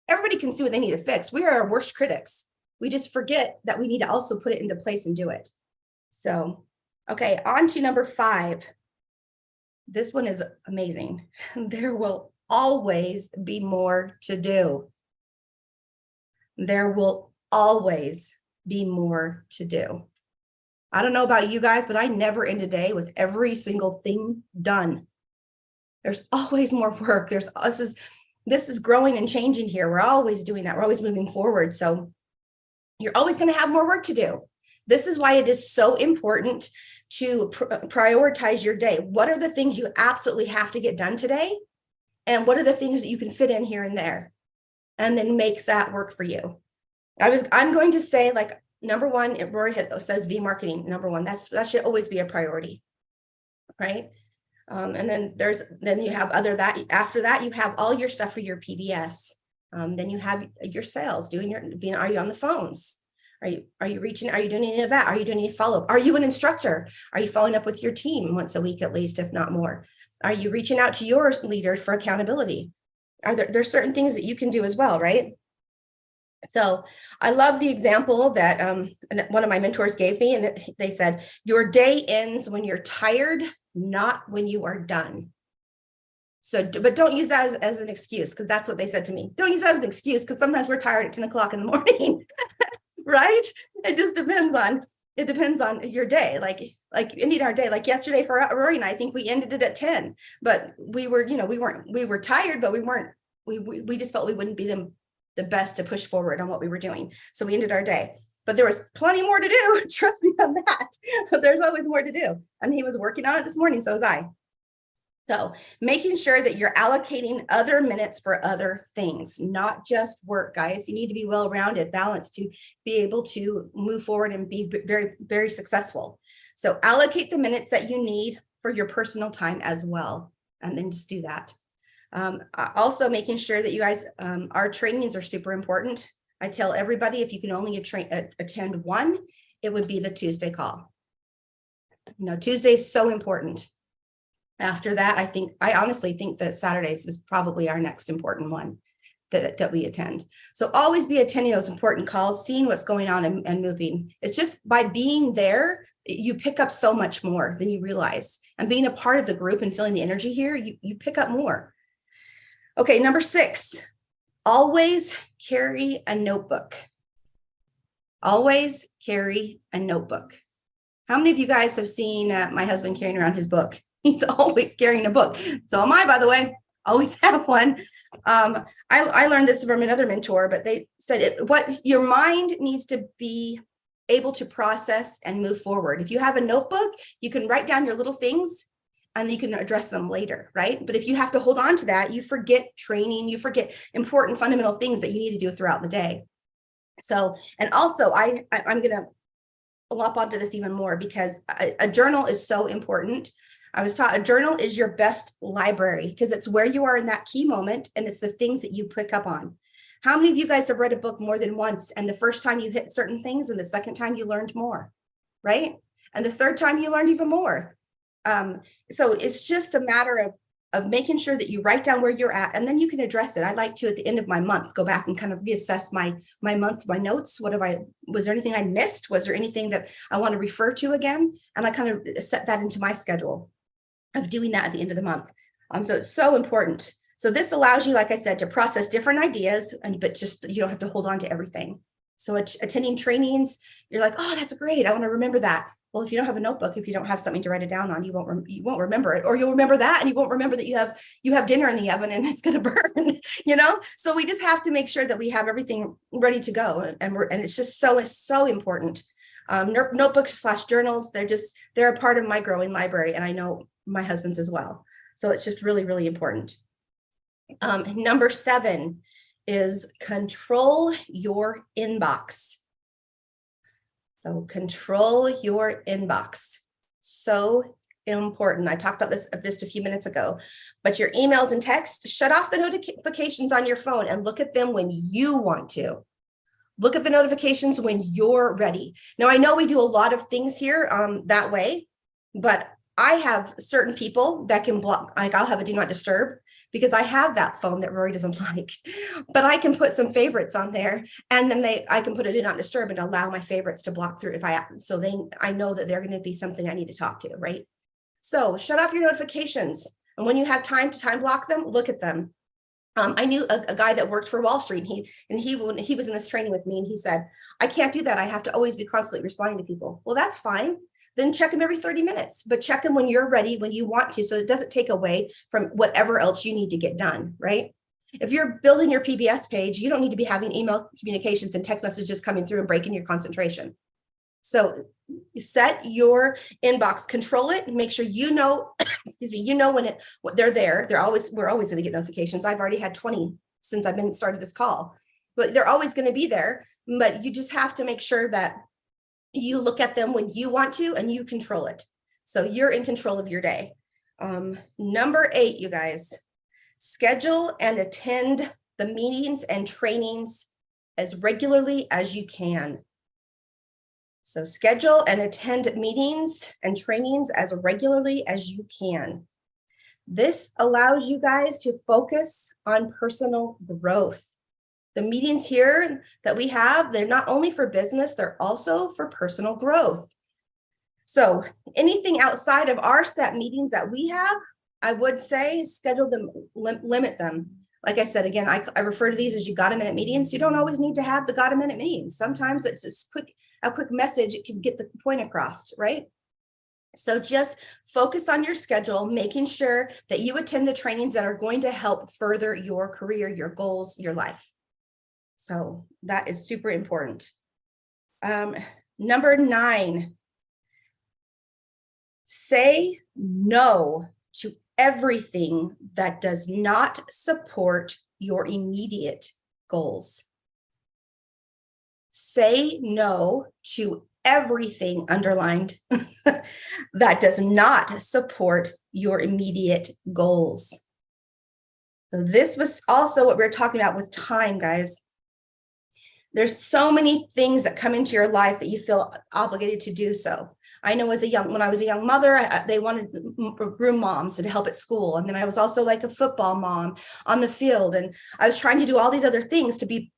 Everybody can see what they need to fix. We are our worst critics. We just forget that we need to also put it into place and do it. So, okay, on to number 5. This one is amazing. There will always be more to do. There will always be more to do. I don't know about you guys, but I never end a day with every single thing done. There's always more work. This is growing and changing here. We're always doing that. We're always moving forward. So you're always going to have more work to do. This is why it is so important to prioritize your day. What are the things you absolutely have to get done today? And what are the things that you can fit in here and there? And then make that work for you. I'm going to say, like, number 1, Rory says V marketing, number 1, that should always be a priority, right? And then you have after that, you have all your stuff for your PBS. Then you have your sales, are you on the phones? Are you reaching? Are you doing any of that? Are you doing any follow-up? Are you an instructor? Are you following up with your team once a week at least, if not more? Are you reaching out to your leaders for accountability? There's certain things that you can do as well, right? So I love the example that one of my mentors gave me, and they said, your day ends when you're tired, not when you are done. So, but don't use that as an excuse, because that's what they said to me. Don't use that as an excuse, because sometimes we're tired at 10 o'clock in the morning, right? It just depends on your day. Like ending our day, like yesterday for Rory and I think we ended it at 10, but we were tired, but we just felt we wouldn't be the best to push forward on what we were doing. So we ended our day, but there was plenty more to do. Trust me on that. There's always more to do. And he was working on it this morning. So was I. So making sure that you're allocating other minutes for other things, not just work, guys. You need to be well-rounded, balanced to be able to move forward and be very, very successful. So allocate the minutes that you need for your personal time as well. And then just do that. Also making sure that you guys, our trainings are super important. I tell everybody, if you can only attend one, it would be the Tuesday call. Tuesday is so important. After that, I honestly think that Saturdays is probably our next important one that we attend. So always be attending those important calls, seeing what's going on and moving. It's just by being there, you pick up so much more than you realize. And being a part of the group and feeling the energy here, you pick up more. Okay, number 6, always carry a notebook. Always carry a notebook. How many of you guys have seen my husband carrying around his book? He's always carrying a book. So am I, by the way, always have one. I learned this from another mentor, but they said what your mind needs to be able to process and move forward. If you have a notebook, you can write down your little things and you can address them later, right? But if you have to hold on to that, you forget training, you forget important fundamental things that you need to do throughout the day. So, and also I'm going to lop onto this even more because a journal is so important. I was taught a journal is your best library because it's where you are in that key moment and it's the things that you pick up on. How many of you guys have read a book more than once and the first time you hit certain things and the second time you learned more, right? And the third time you learned even more. So it's just a matter of making sure that you write down where you're at and then you can address it. I like to, at the end of my month, go back and kind of reassess my month, my notes. Was there anything I missed? Was there anything that I want to refer to again? And I kind of set that into my schedule of doing that at the end of the month. So it's so important. So this allows you, like I said, to process different ideas, but just you don't have to hold on to everything. So attending trainings, you're like, oh, that's great. I want to remember that. Well, if you don't have a notebook, if you don't have something to write it down on, you won't remember it, or you'll remember that, and you won't remember that you have dinner in the oven and it's going to burn. So we just have to make sure that we have everything ready to go, and it's just so important. Notebooks/journals, they're a part of my growing library, and I know my husband's as well. So it's just really, really important. Number 7 is control your inbox. So control your inbox. So important. I talked about this just a few minutes ago, but your emails and texts, shut off the notifications on your phone and look at them when you want to. Look at the notifications when you're ready. Now, I know we do a lot of things here that way, but I have certain people that can block, like I'll have a do not disturb because I have that phone that Rory doesn't like, but I can put some favorites on there and then I can put a do not disturb and allow my favorites to block through I know that they're going to be something I need to talk to, right? So shut off your notifications. And when you have time to time block them, look at them. I knew a guy that worked for Wall Street. He was in this training with me and he said, I can't do that. I have to always be constantly responding to people. Well, that's fine. Then check them every 30 minutes, but check them when you're ready, when you want to, so it doesn't take away from whatever else you need to get done, right? If you're building your PBS page, you don't need to be having email communications and text messages coming through and breaking your concentration. So set your inbox, control it, and make sure you know, when they're there. We're always going to get notifications. I've already had 20 since I've started this call, but they're always going to be there. But you just have to make sure that you look at them when you want to and you control it. So you're in control of your day. Number 8, you guys, schedule and attend the meetings and trainings as regularly as you can. So schedule and attend meetings and trainings as regularly as you can. This allows you guys to focus on personal growth. The meetings here that we have, they're not only for business, they're also for personal growth. So anything outside of our set meetings that we have, I would say schedule them, limit them. Like I said, again, I refer to these as you got a minute meetings. You don't always need to have the got a minute meetings. Sometimes it's just a quick message. It can get the point across, right? So just focus on your schedule, making sure that you attend the trainings that are going to help further your career, your goals, your life. So that is super important. Number 9, say no to everything that does not support your immediate goals. Say no to everything, underlined, that does not support your immediate goals. So this was also what we were talking about with time, guys. There's so many things that come into your life that you feel obligated to do so. I know when I was a young mother, they wanted room moms to help at school. And then I was also like a football mom on the field. And I was trying to do all these other things to be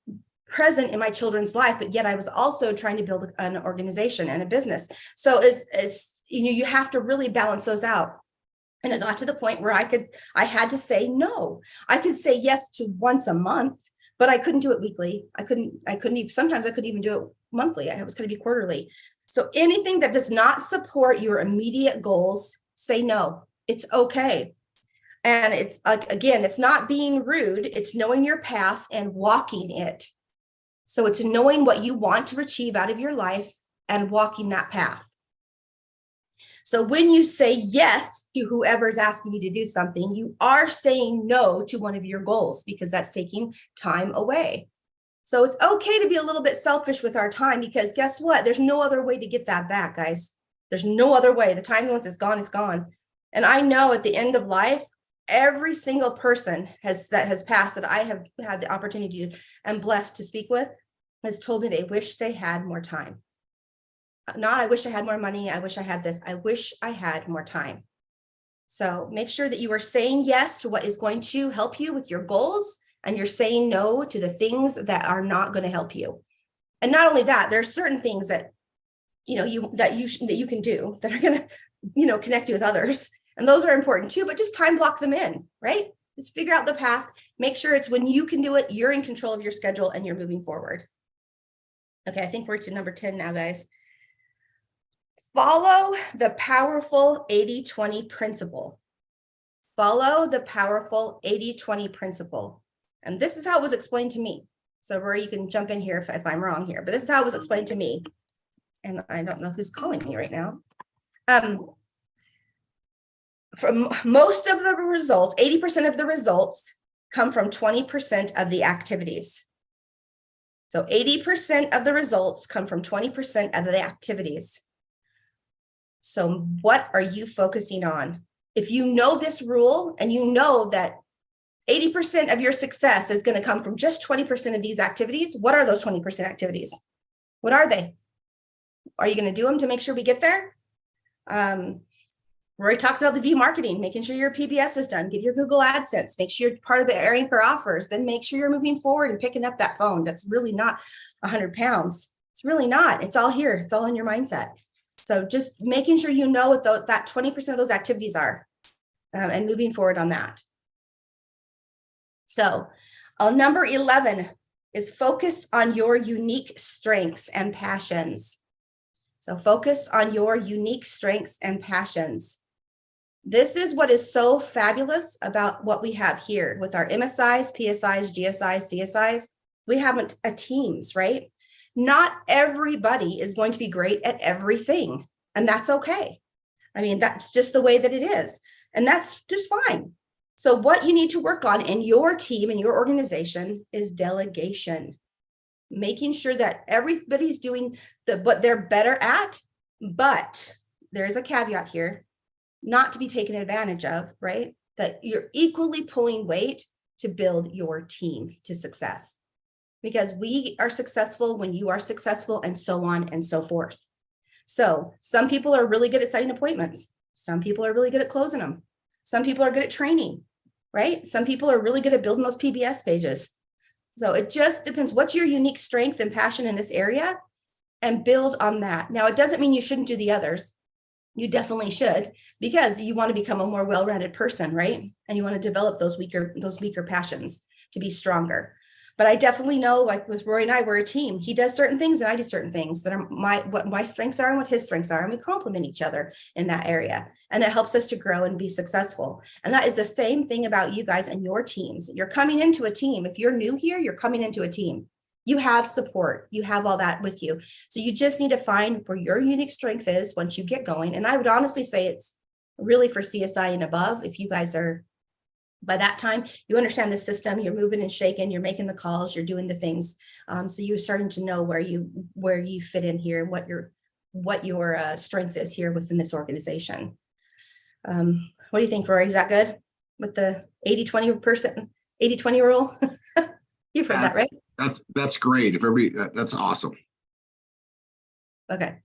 present in my children's life, but yet I was also trying to build an organization and a business. So it's you have to really balance those out. And it got to the point where I had to say no. I could say yes to once a month, but I couldn't do it weekly. Sometimes I couldn't even do it monthly. It was going to be quarterly. So anything that does not support your immediate goals, say no. It's okay. And it's like, again, it's not being rude. It's knowing your path and walking it. So it's knowing what you want to achieve out of your life and walking that path. So when you say yes to whoever's asking you to do something, you are saying no to one of your goals because that's taking time away. So it's okay to be a little bit selfish with our time because guess what? There's no other way to get that back, guys. There's no other way. The time once it's gone, it's gone. And I know at the end of life, every single person that has passed that I have had the opportunity to and blessed to speak with has told me they wish they had more time. Not, I wish I had more money. I wish I had this. I wish I had more time. So make sure that you are saying yes to what is going to help you with your goals, and you're saying no to the things that are not going to help you. And not only that, there are certain things that you can do that are going to connect you with others, and those are important too. But just time block them in, right? Just figure out the path. Make sure it's when you can do it. You're in control of your schedule, and you're moving forward. Okay, I think we're to number 10 now, guys. Follow the powerful 80-20 principle. Follow the powerful 80-20 principle. And this is how it was explained to me. So Rory, you can jump in here if I'm wrong here, but this is how it was explained to me. And I don't know who's calling me right now. From most of the results, 80% of the results come from 20% of the activities. So 80% of the results come from 20% of the activities. So what are you focusing on? If you know this rule and you know that 80% of your success is going to come from just 20% of these activities, what are those 20% activities? What are they? Are you going to do them to make sure we get there? Rory talks about the view marketing, making sure your PBS is done, get your Google AdSense, make sure you're part of the Anchor offers, then make sure you're moving forward and picking up that phone. That's really not 100 pounds. It's really not. It's all here. It's all in your mindset. So just making sure you know what that 20% of those activities are and moving forward on that. So number 11 is focus on your unique strengths and passions. So focus on your unique strengths and passions. This is what is so fabulous about what we have here with our MSIs, PSIs, GSIs, CSIs. We have a teams, right? Not everybody is going to be great at everything, and that's okay. I mean, that's just the way that it is, and that's just fine. So what you need to work on in your team and your organization is delegation, making sure that everybody's doing what they're better at, but there's a caveat here, not to be taken advantage of, right? That you're equally pulling weight to build your team to success. Because we are successful when you are successful, and so on and so forth. So some people are really good at setting appointments. Some people are really good at closing them. Some people are good at training, right? Some people are really good at building those PBS pages. So it just depends. What's your unique strength and passion in this area, and build on that. Now, it doesn't mean you shouldn't do the others. You definitely should, because you want to become a more well-rounded person, right? And you want to develop those weaker passions to be stronger. But I definitely know, like with Roy and I, we're a team. He does certain things and I do certain things that are what my strengths are and what his strengths are. And we complement each other in that area. And that helps us to grow and be successful. And that is the same thing about you guys and your teams. You're coming into a team. If you're new here, you're coming into a team. You have support. You have all that with you. So you just need to find where your unique strength is once you get going. And I would honestly say it's really for CSI and above. If you guys are, by that time, you understand the system, you're moving and shaking, you're making the calls, you're doing the things. So you're starting to know where you fit in here and what your strength is here within this organization. What do you think, Rory? Is that good with the 80-20 rule? You've heard that, right? That's great. If everybody, that's awesome. Okay.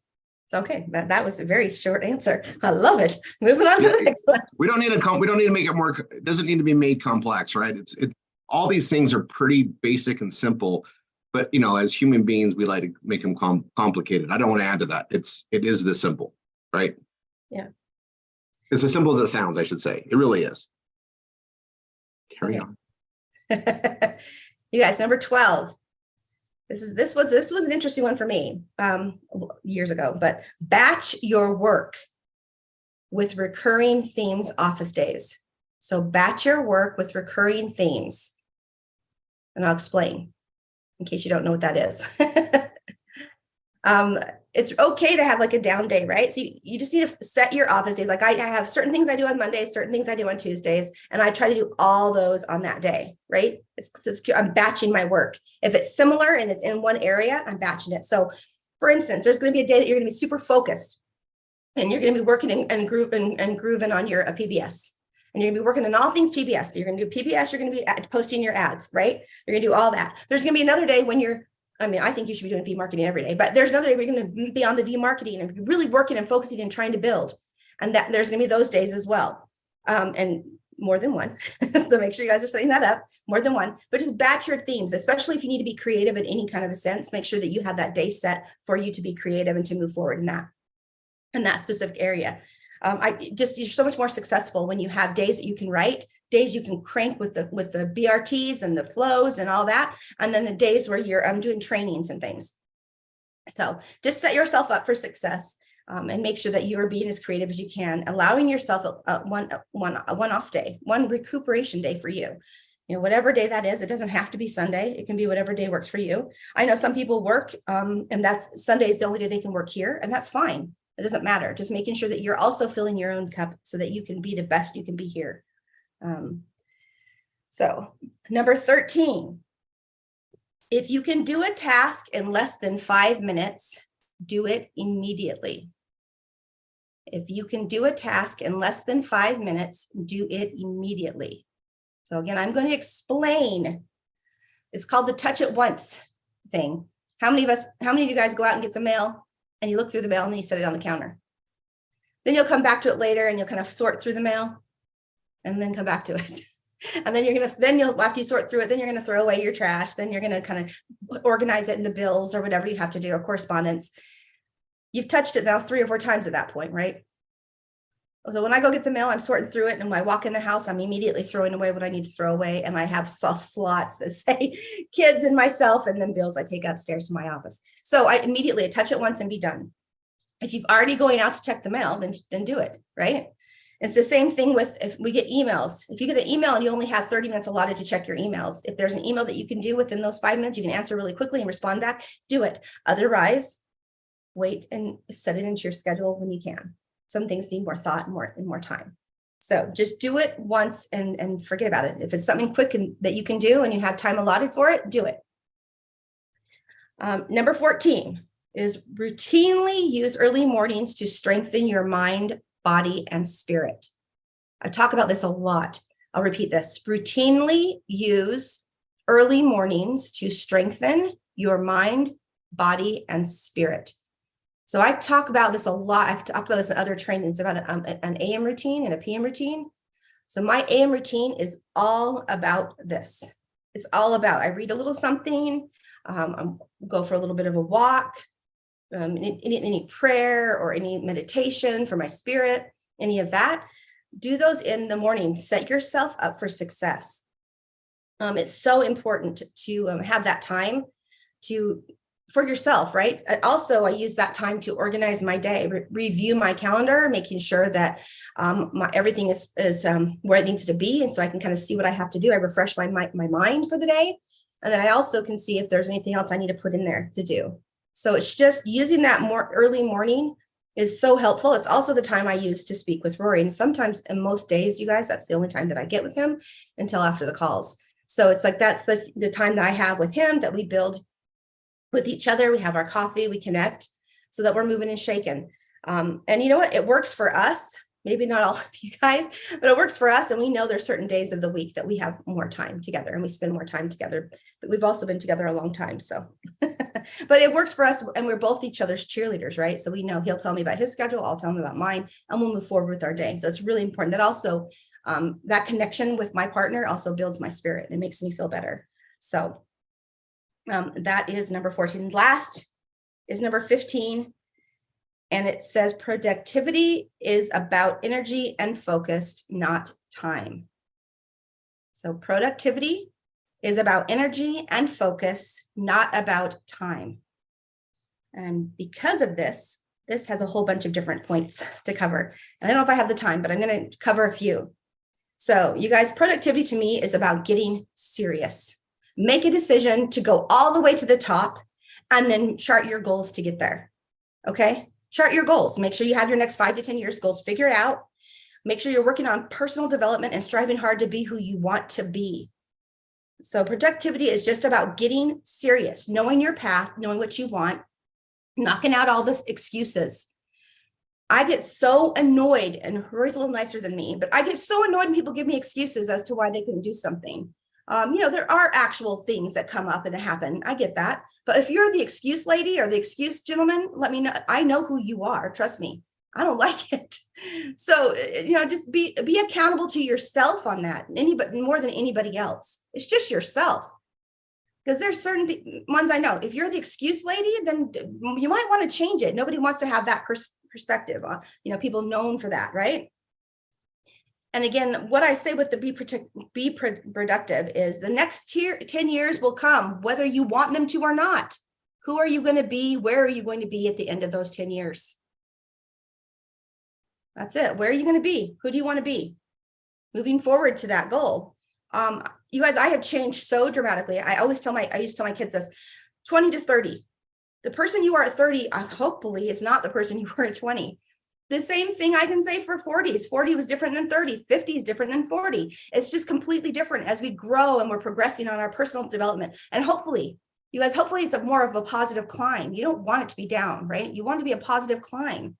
That was a very short answer. I love it. Moving on to the next one. We don't need to make it more, it doesn't need to be made complex, right? It's all these things are pretty basic and simple, but as human beings, we like to make them complicated. I don't want to add to that. It is this simple, right? Yeah. It's as simple as it sounds, I should say. It really is. Carry on. You guys, number 12. This was an interesting one for me years ago, but batch your work with recurring themes office days. So batch your work with recurring themes. And I'll explain in case you don't know what that is. It's okay to have like a down day, right? So you just need to set your office days. Like I have certain things I do on Mondays, certain things I do on Tuesdays, and I try to do all those on that day, right? I'm batching my work. If it's similar and it's in one area, I'm batching it. So for instance, there's going to be a day that you're going to be super focused and you're going to be working and grooving on your PBS. And you're going to be working on all things PBS. You're going to do PBS, you're going to be posting your ads, right? You're going to do all that. There's going to be another day when I think you should be doing V marketing every day, but there's another day where you're going to be on the V marketing and really working and focusing and trying to build. And that there's going to be those days as well. And more than one. So make sure you guys are setting that up, more than one, but just batch your themes, especially if you need to be creative in any kind of a sense. Make sure that you have that day set for you to be creative and to move forward in that specific area. You're so much more successful when you have days that you can write, days you can crank with the BRTs and the flows and all that, and then the days where you're doing trainings and things. So just set yourself up for success and make sure that you are being as creative as you can, allowing yourself one off day, one recuperation day for you. Whatever day that is. It doesn't have to be Sunday. It can be whatever day works for you. I know some people work and that's Sunday is the only day they can work here, and that's fine. It doesn't matter. Just making sure that you're also filling your own cup so that you can be the best you can be here. So number 13, if you can do a task in less than 5 minutes, do it immediately. If you can do a task in less than 5 minutes, do it immediately. So again, I'm going to explain. It's called the touch it once thing. How many of you guys go out and get the mail and you look through the mail and then you set it on the counter? Then you'll come back to it later and you'll kind of sort through the mail and then come back to it. And then after you sort through it, then you're going to throw away your trash. Then you're going to kind of organize it in the bills or whatever you have to do, or correspondence. You've touched it now 3 or 4 times at that point, right? So when I go get the mail, I'm sorting through it. And when I walk in the house, I'm immediately throwing away what I need to throw away. And I have slots that say kids and myself, and then bills I take upstairs to my office. So I immediately touch it once and be done. If you've already going out to check the mail, then do it, right? It's the same thing with if we get emails. If you get an email and you only have 30 minutes allotted to check your emails, if there's an email that you can do within those 5 minutes, you can answer really quickly and respond back, do it. Otherwise, wait and set it into your schedule when you can. Some things need more thought and more time. So just do it once and forget about it. If it's something quick that you can do and you have time allotted for it, do it. Number 14 is routinely use early mornings to strengthen your mind, body, and spirit. I talk about this a lot. I'll repeat this. Routinely use early mornings to strengthen your mind, body, and spirit. So I talk about this a lot. I've talked about this in other trainings about an AM routine and a PM routine. So my AM routine is all about this. It's all about, I read a little something, go for a little bit of a walk, any prayer or any meditation for my spirit, any of that. Do those in the morning. Set yourself up for success. It's so important to have that time for yourself, right? I use that time to organize my day, review my calendar, making sure that everything is where it needs to be. And so I can kind of see what I have to do. I refresh my mind for the day. And then I also can see if there's anything else I need to put in there to do. So it's just using that more early morning is so helpful. It's also the time I use to speak with Rory. And sometimes, in most days, you guys, that's the only time that I get with him until after the calls. So it's like, that's the time that I have with him, that we build with each other. We have our coffee, we connect so that we're moving and shaking. And you know what? It works for us. Maybe not all of you guys, but it works for us. And we know there's certain days of the week that we have more time together and we spend more time together, but we've also been together a long time. So, but it works for us, and we're both each other's cheerleaders, right? So we know he'll tell me about his schedule, I'll tell him about mine, and we'll move forward with our day. So it's really important. That also, that connection with my partner also builds my spirit and it makes me feel better. So that is number 14. Last is number 15. And it says productivity is about energy and focused, not time. So productivity is about energy and focus, not about time. And because of this has a whole bunch of different points to cover. And I don't know if I have the time, but I'm going to cover a few. So you guys, productivity to me is about getting serious. Make a decision to go all the way to the top and then chart your goals to get there. Okay? Chart your goals. Make sure you have your next 5 to 10 years goals figured out. Make sure you're working on personal development and striving hard to be who you want to be. So productivity is just about getting serious, knowing your path, knowing what you want, knocking out all the excuses. I get so annoyed, and Rory's a little nicer than me, but I get so annoyed when people give me excuses as to why they couldn't do something. There are actual things that come up and that happen. I get that. But if you're the excuse lady or the excuse gentleman, let me know. I know who you are. Trust me. I don't like it. So, just be accountable to yourself on that. Anybody more than anybody else. It's just yourself. Because there's certain ones I know. If you're the excuse lady, then you might want to change it. Nobody wants to have that perspective. People known for that, right? And again, what I say with the be productive is the next 10 years will come, whether you want them to or not. Who are you going to be? Where are you going to be at the end of those 10 years? That's it. Where are you going to be? Who do you want to be? Moving forward to that goal. You guys, I have changed so dramatically. I used to tell my kids this, 20 to 30. The person you are at 30, hopefully is not the person you were at 20. The same thing I can say for 40s. 40 was different than 30. 50 is different than 40. It's just completely different as we grow and we're progressing on our personal development. And hopefully, you guys, hopefully it's more of a positive climb. You don't want it to be down, right? You want it to be a positive climb.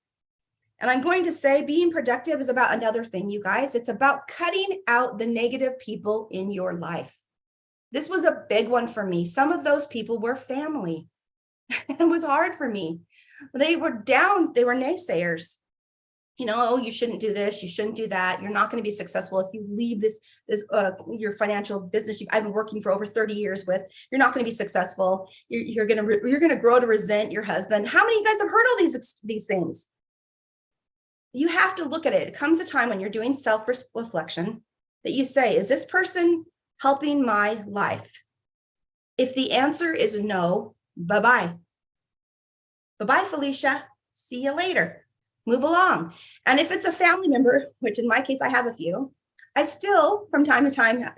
And I'm going to say being productive is about another thing, you guys. It's about cutting out the negative people in your life. This was a big one for me. Some of those people were family. It was hard for me. They were down. They were naysayers. You shouldn't do this. You shouldn't do that. You're not going to be successful if you leave this your financial business I've been working for over 30 years with. You're not going to be successful. You're going to grow to resent your husband. How many of you guys have heard all these things? You have to look at it. It comes a time when you're doing self-reflection that you say, is this person helping my life? If the answer is no, bye-bye. Bye-bye, Felicia. See you later. Move along. And if it's a family member, which in my case, I have a few, I still from time to time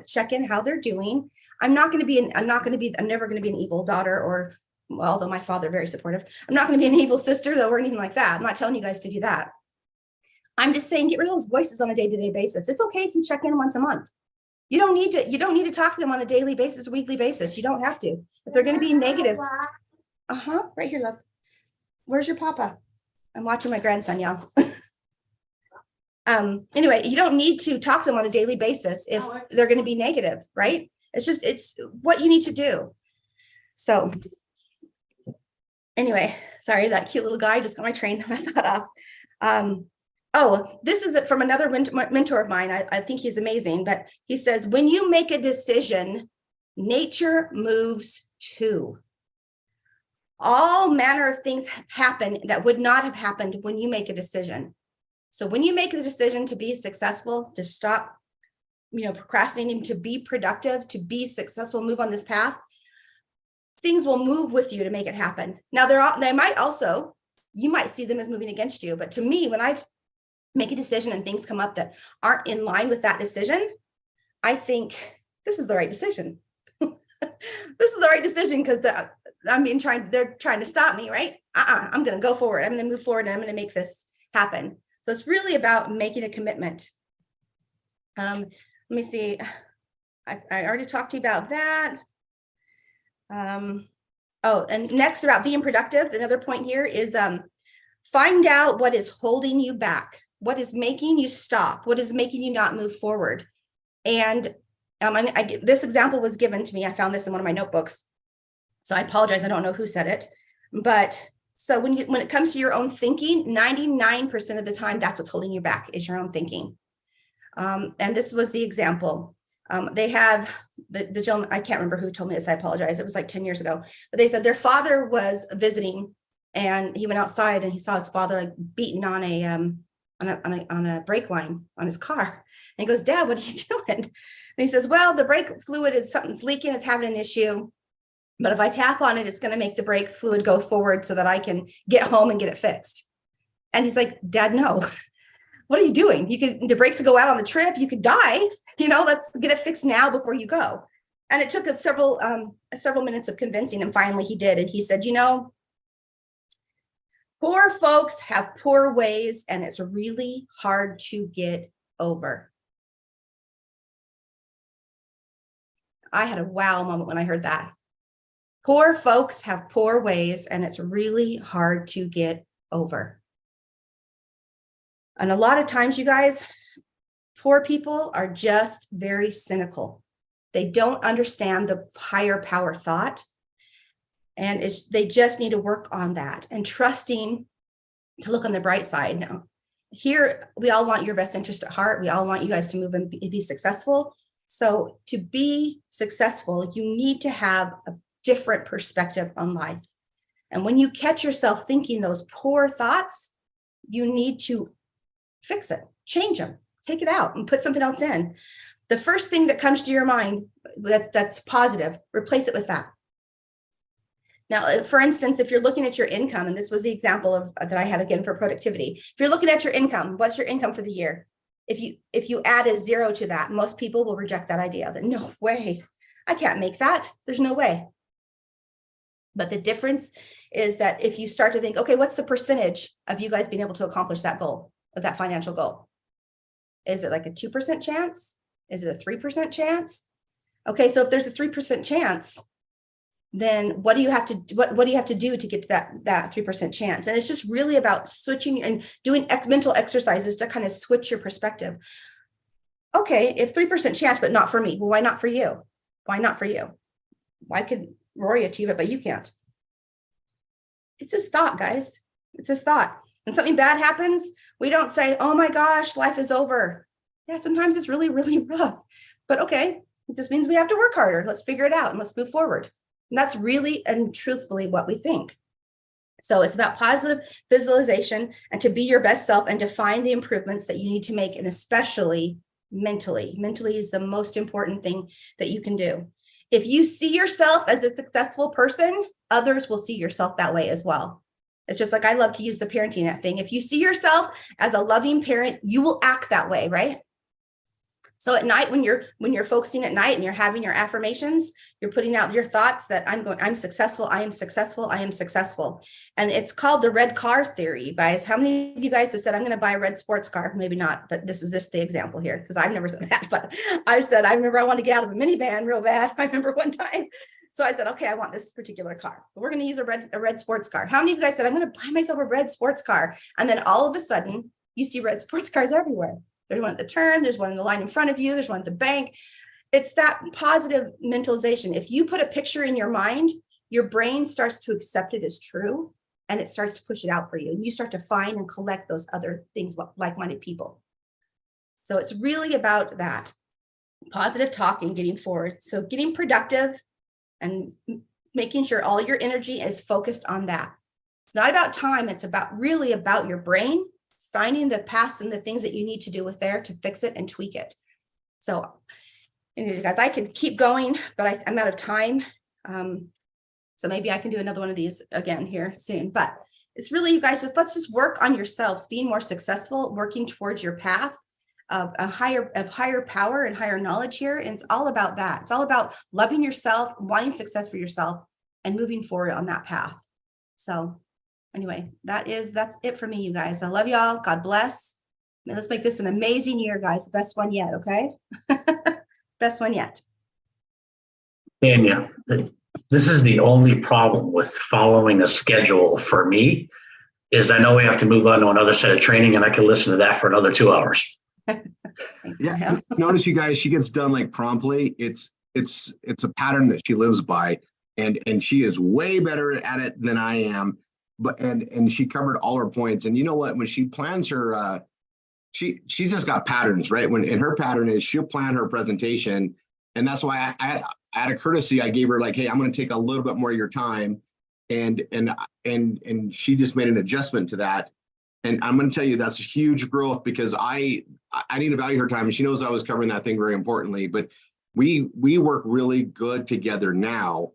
check in how they're doing. I'm never going to be an evil daughter although my father very supportive, I'm not going to be an evil sister though, or anything like that. I'm not telling you guys to do that. I'm just saying, get rid of those voices on a day-to-day basis. It's okay if you check in once a month. You don't need to talk to them on a daily basis, weekly basis. You don't have to. If they're going to be negative. Right here, love. Where's your papa? I'm watching my grandson, y'all. Anyway, you don't need to talk to them on a daily basis if they're going to be negative, right? It's what you need to do. So anyway, sorry, that cute little guy just got my train off. Oh, this is it from another mentor of mine. I think he's amazing, but he says, when you make a decision, nature moves too. All manner of things happen that would not have happened when you make a decision. So when you make the decision to be successful, to stop, procrastinating, to be productive, to be successful, move on this path, things will move with you to make it happen. Now, they might also, you might see them as moving against you, but to me, when I make a decision and things come up that aren't in line with that decision, I think this is the right decision. This is the right decision because they're trying to stop me, right? I'm going to go forward. I'm going to move forward and I'm going to make this happen. So it's really about making a commitment. Let me see. I already talked to you about that. Oh, and next about being productive. Another point here is find out what is holding you back. What is making you stop? What is making you not move forward? And this example was given to me. I found this in one of my notebooks. So I apologize. I don't know who said it. But so when it comes to your own thinking, 99% of the time, that's what's holding you back is your own thinking. And this was the example. They have the gentleman, I can't remember who told me this. I apologize. It was like 10 years ago. But they said their father was visiting and he went outside and he saw his father like beaten on a brake line on his car. And he goes, Dad, what are you doing? And he says, well, the brake fluid something's leaking. It's having an issue. But if I tap on it, it's going to make the brake fluid go forward so that I can get home and get it fixed. And he's like, Dad, no. What are you doing? The brakes will go out on the trip. You could die. Let's get it fixed now before you go. And it took several minutes of convincing him. Finally, he did. And he said, poor folks have poor ways, and it's really hard to get over. I had a wow moment when I heard that. Poor folks have poor ways, and it's really hard to get over. And a lot of times, you guys, poor people are just very cynical. They don't understand the higher power thought. And they just need to work on that and trusting to look on the bright side. Now, here, we all want your best interest at heart. We all want you guys to move and be successful. So to be successful, you need to have a different perspective on life. And when you catch yourself thinking those poor thoughts, you need to fix it, change them, take it out and put something else in. The first thing that comes to your mind that's positive, replace it with that. Now, for instance, if you're looking at your income, and this was the example that I had again for productivity. If you're looking at your income, what's your income for the year? If you add a 0 to that, most people will reject that idea. That no way, I can't make that. There's no way. But the difference is that if you start to think, okay, what's the percentage of you guys being able to accomplish that goal, of that financial goal? Is it like a 2% chance? Is it a 3% chance? Okay, so if there's a 3% chance, then what do you have to do to get to that 3% chance? And it's just really about switching and doing mental exercises to kind of switch your perspective. Okay, if 3% chance, but not for me. Well, why not for you? Why not for you? Why could Rory achieve it, but you can't? It's his thought, guys. It's his thought. When something bad happens, we don't say, oh my gosh, life is over. Yeah, sometimes it's really, really rough. But okay, this means we have to work harder. Let's figure it out and let's move forward. And that's really and truthfully what we think. So it's about positive visualization and to be your best self and to find the improvements that you need to make, and especially mentally. Mentally is the most important thing that you can do. If you see yourself as a successful person, others will see yourself that way as well. It's just like I love to use the parenting thing. If you see yourself as a loving parent, you will act that way, right? So at night, when you're focusing at night and you're having your affirmations, you're putting out your thoughts that I'm successful, I am successful, I am successful. And it's called the red car theory, guys. How many of you guys have said, I'm going to buy a red sports car? Maybe not, but this is the example here, because I've never said that, but I've said, I remember I want to get out of a minivan real bad. I remember one time. So I said, okay, I want this particular car. We're going to use a red sports car. How many of you guys said, I'm going to buy myself a red sports car? And then all of a sudden you see red sports cars everywhere. There's one at the turn, there's one in the line in front of you, there's one at the bank. It's that positive mentalization. If you put a picture in your mind, your brain starts to accept it as true. and it starts to push it out for you. And you start to find and collect those other things, like-minded people. So it's really about that positive talking, getting forward. So getting productive and making sure all your energy is focused on that. It's not about time. It's really about your brain, finding the paths and the things that you need to do with there to fix it and tweak it. So anyways, guys, I could keep going, but I'm out of time. So maybe I can do another one of these again here soon, but it's really, you guys, let's just work on yourselves, being more successful, working towards your path of higher power and higher knowledge here. And it's all about that. It's all about loving yourself, wanting success for yourself, and moving forward on that path. So anyway, that's it for me, you guys. I love y'all. God bless. And let's make this an amazing year, guys. The best one yet, okay? Best one yet. Tanya, this is the only problem with following a schedule for me, is I know we have to move on to another set of training, and I can listen to that for another 2 hours. Yeah, notice you guys, she gets done like promptly. It's a pattern that she lives by, and she is way better at it than I am. But and she covered all her points. And you know what? When she plans her, she's just got patterns, right? And her pattern is she'll plan her presentation, and that's why I out of courtesy I gave her like, hey, I'm going to take a little bit more of your time, and she just made an adjustment to that. And I'm going to tell you that's a huge growth, because I need to value her time, and she knows I was covering that thing very importantly. But we work really good together now,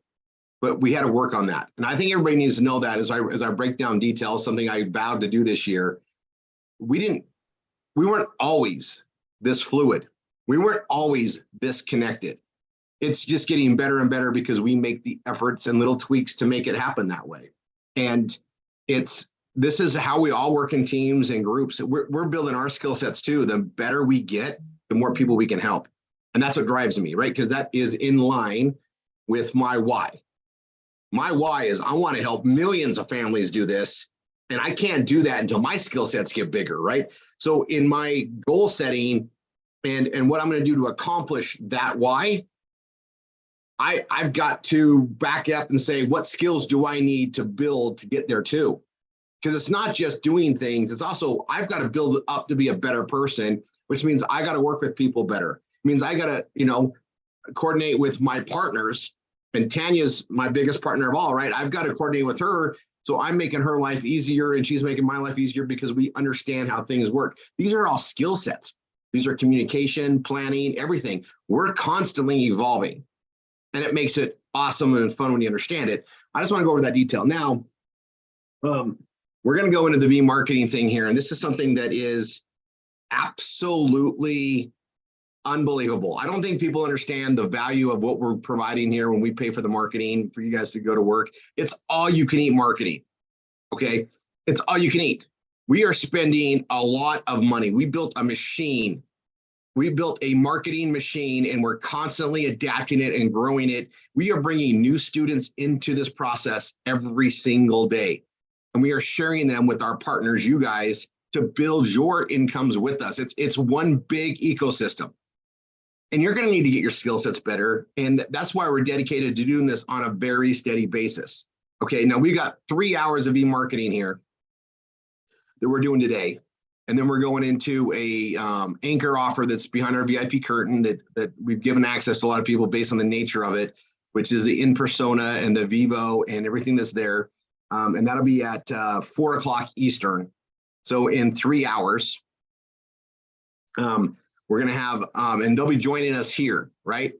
but we had to work on that. And I think everybody needs to know that as I break down details, something I vowed to do this year. We weren't always this fluid. We weren't always this connected. It's just getting better and better because we make the efforts and little tweaks to make it happen that way. And this is how we all work in teams and groups. We're building our skill sets too. The better we get, the more people we can help. And that's what drives me, right? Because that is in line with my why. My why is I want to help millions of families do this. And I can't do that until my skill sets get bigger, right? So in my goal setting and what I'm going to do to accomplish that why, I've got to back up and say, what skills do I need to build to get there too? Because it's not just doing things. It's also, I've got to build up to be a better person, which means I got to work with people better. It means I got to, coordinate with my partners. And Tanya's my biggest partner of all, right? I've got to coordinate with her. So I'm making her life easier and she's making my life easier because we understand how things work. These are all skill sets. These are communication, planning, everything. We're constantly evolving. And it makes it awesome and fun when you understand it. I just want to go over that detail. Now, we're going to go into the V marketing thing here. And this is something that is absolutely unbelievable. I don't think people understand the value of what we're providing here when we pay for the marketing for you guys to go to work. It's all you can eat marketing. Okay. It's all you can eat. We are spending a lot of money. We built a machine. We built a marketing machine and we're constantly adapting it and growing it. We are bringing new students into this process every single day. And we are sharing them with our partners, you guys, to build your incomes with us. It's one big ecosystem. And you're going to need to get your skill sets better. And that's why we're dedicated to doing this on a very steady basis. Okay, now we got 3 hours of e-marketing here that we're doing today. And then we're going into a anchor offer that's behind our VIP curtain that we've given access to a lot of people based on the nature of it, which is the in-persona and the Vivo and everything that's there. And that'll be at 4 o'clock Eastern. So in 3 hours, we're going to have, and they'll be joining us here, right?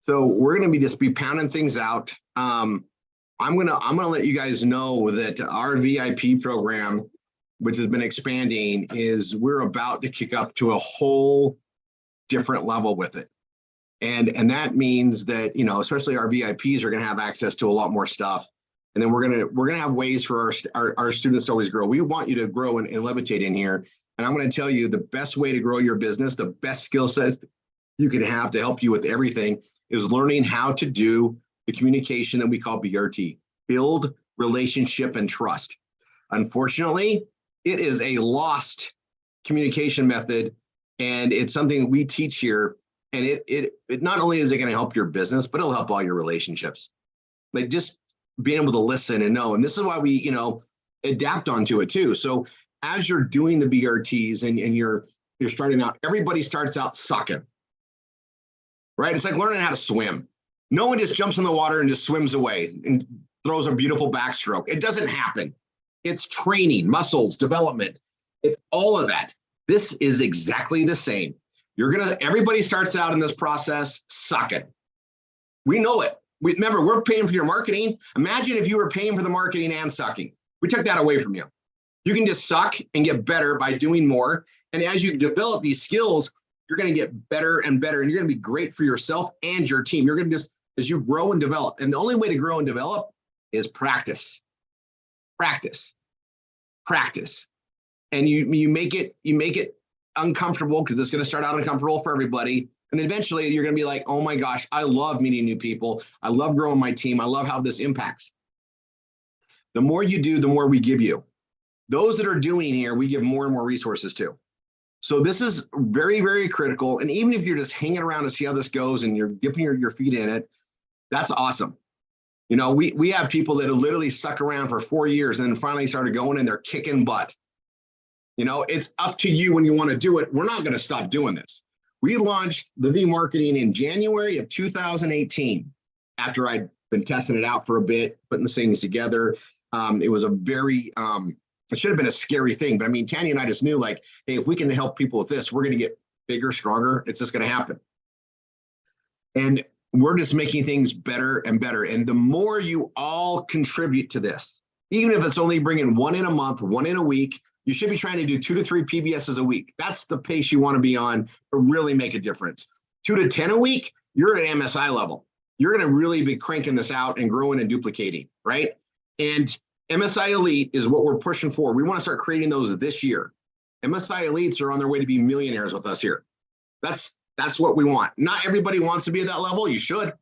So we're going to be pounding things out. I'm going to let you guys know that our VIP program, which has been expanding, we're about to kick up to a whole different level with it. And that means that, especially our VIPs are going to have access to a lot more stuff. And then we're going to have ways for our students to always grow. We want you to grow and levitate in here. And I'm going to tell you the best way to grow your business, the best skill set you can have to help you with everything is learning how to do the communication that we call BRT, build relationship and trust. Unfortunately, it is a lost communication method, and it's something that we teach here. And it not only is it going to help your business, but it'll help all your relationships. Like just being able to listen and know. And this is why we, adapt onto it too. So as you're doing the BRTs and you're starting out, everybody starts out sucking, right? It's like learning how to swim. No one just jumps in the water and just swims away and throws a beautiful backstroke. It doesn't happen. It's training, muscles, development. It's all of that. This is exactly the same. Everybody starts out in this process sucking. We know it. Remember, we're paying for your marketing. Imagine if you were paying for the marketing and sucking. We took that away from you. You can just suck and get better by doing more. And as you develop these skills, you're going to get better and better, and you're going to be great for yourself and your team. You're going to just, as you grow and develop, and the only way to grow and develop is practice, practice, practice. And you make it uncomfortable, because it's going to start out uncomfortable for everybody. And then eventually you're going to be like, oh my gosh, I love meeting new people. I love growing my team. I love how this impacts. The more you do, the more we give you. Those that are doing here, we give more and more resources to. So this is very, very critical. And even if you're just hanging around to see how this goes and you're dipping your feet in it, that's awesome. You know, we have people that have literally stuck around for 4 years and then finally started going and they're kicking butt. You know, it's up to you when you want to do it. We're not going to stop doing this. We launched the V Marketing in January of 2018 after I'd been testing it out for a bit, putting the things together. It was a very, it should have been a scary thing, but I mean, Tanya and I just knew, like, hey, if we can help people with this, we're going to get bigger, stronger. It's just going to happen. And we're just making things better and better. And the more you all contribute to this, even if it's only bringing one in a month, one in a week, you should be trying to do 2 to 3 PBSs a week. That's the pace you want to be on to really make a difference. 2 to 10 a week, you're at MSI level. You're going to really be cranking this out and growing and duplicating, right? And MSI Elite is what we're pushing for. We want to start creating those this year. MSI Elites are on their way to be millionaires with us here. That's what we want. Not everybody wants to be at that level. You should.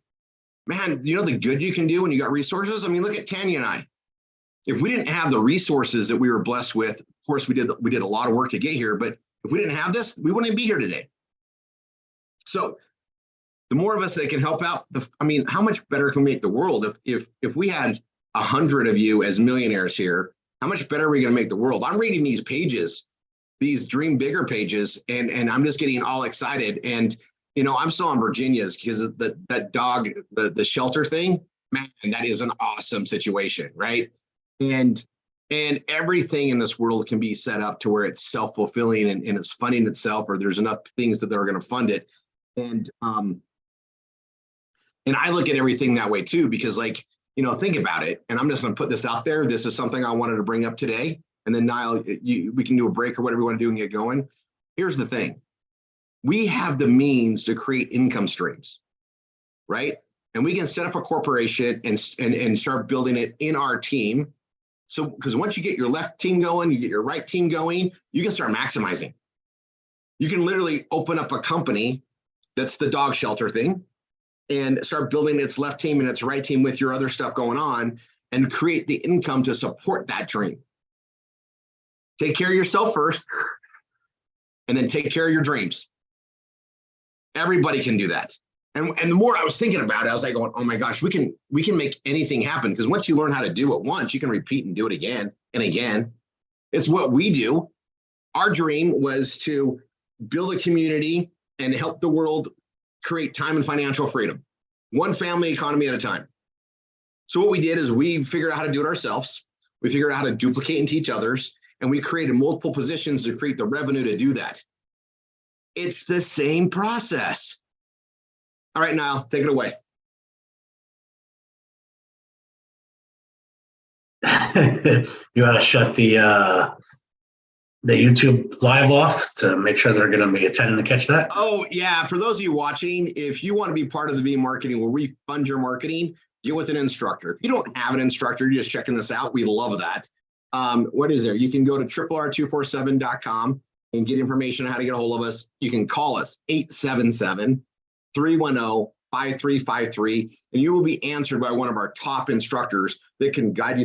Man, you know the good you can do when you got resources? I mean, look at Tanya and I. If we didn't have the resources that we were blessed with, of course we did a lot of work to get here, but if we didn't have this, we wouldn't be here today. So the more of us that can help out, I mean, how much better can we make the world? If we had 100 of you as millionaires here, how much better are we going to make the world? I'm reading these pages, these Dream Bigger pages, and I'm just getting all excited. And, you know, I'm still on Virginia's because that dog, the shelter thing, man, that is an awesome situation, right? And everything in this world can be set up to where it's self-fulfilling and it's funding itself, or there's enough things that they're going to fund it. And I look at everything that way too, because, like, you know, think about it. And I'm just going to put this out there. This is something I wanted to bring up today. And then Niall, we can do a break or whatever you want to do and get going. Here's the thing. We have the means to create income streams, right? And we can set up a corporation and start building it in our team. So, because once you get your left team going, you get your right team going, you can start maximizing. You can literally open up a company that's the dog shelter thing and start building its left team and its right team with your other stuff going on and create the income to support that dream. Take care of yourself first and then take care of your dreams. Everybody can do that. And the more I was thinking about it, I was like going, oh my gosh, we can make anything happen, because once you learn how to do it once, you can repeat and do it again and again. It's what we do. Our dream was to build a community and help the world create time and financial freedom, one family economy at a time. So what we did is we figured out how to do it ourselves. We figured out how to duplicate and teach others, and we created multiple positions to create the revenue to do that. It's the same process. All right, Niall, take it away. You want to shut the YouTube live off to make sure they're going to be attending to catch that? Oh, yeah. For those of you watching, if you want to be part of the V Marketing where we fund your marketing, get with an instructor. If you don't have an instructor, you're just checking this out, we love that. What is there? You can go to RRR247.com and get information on how to get a hold of us. You can call us 877-310-5353, and you will be answered by one of our top instructors that can guide you through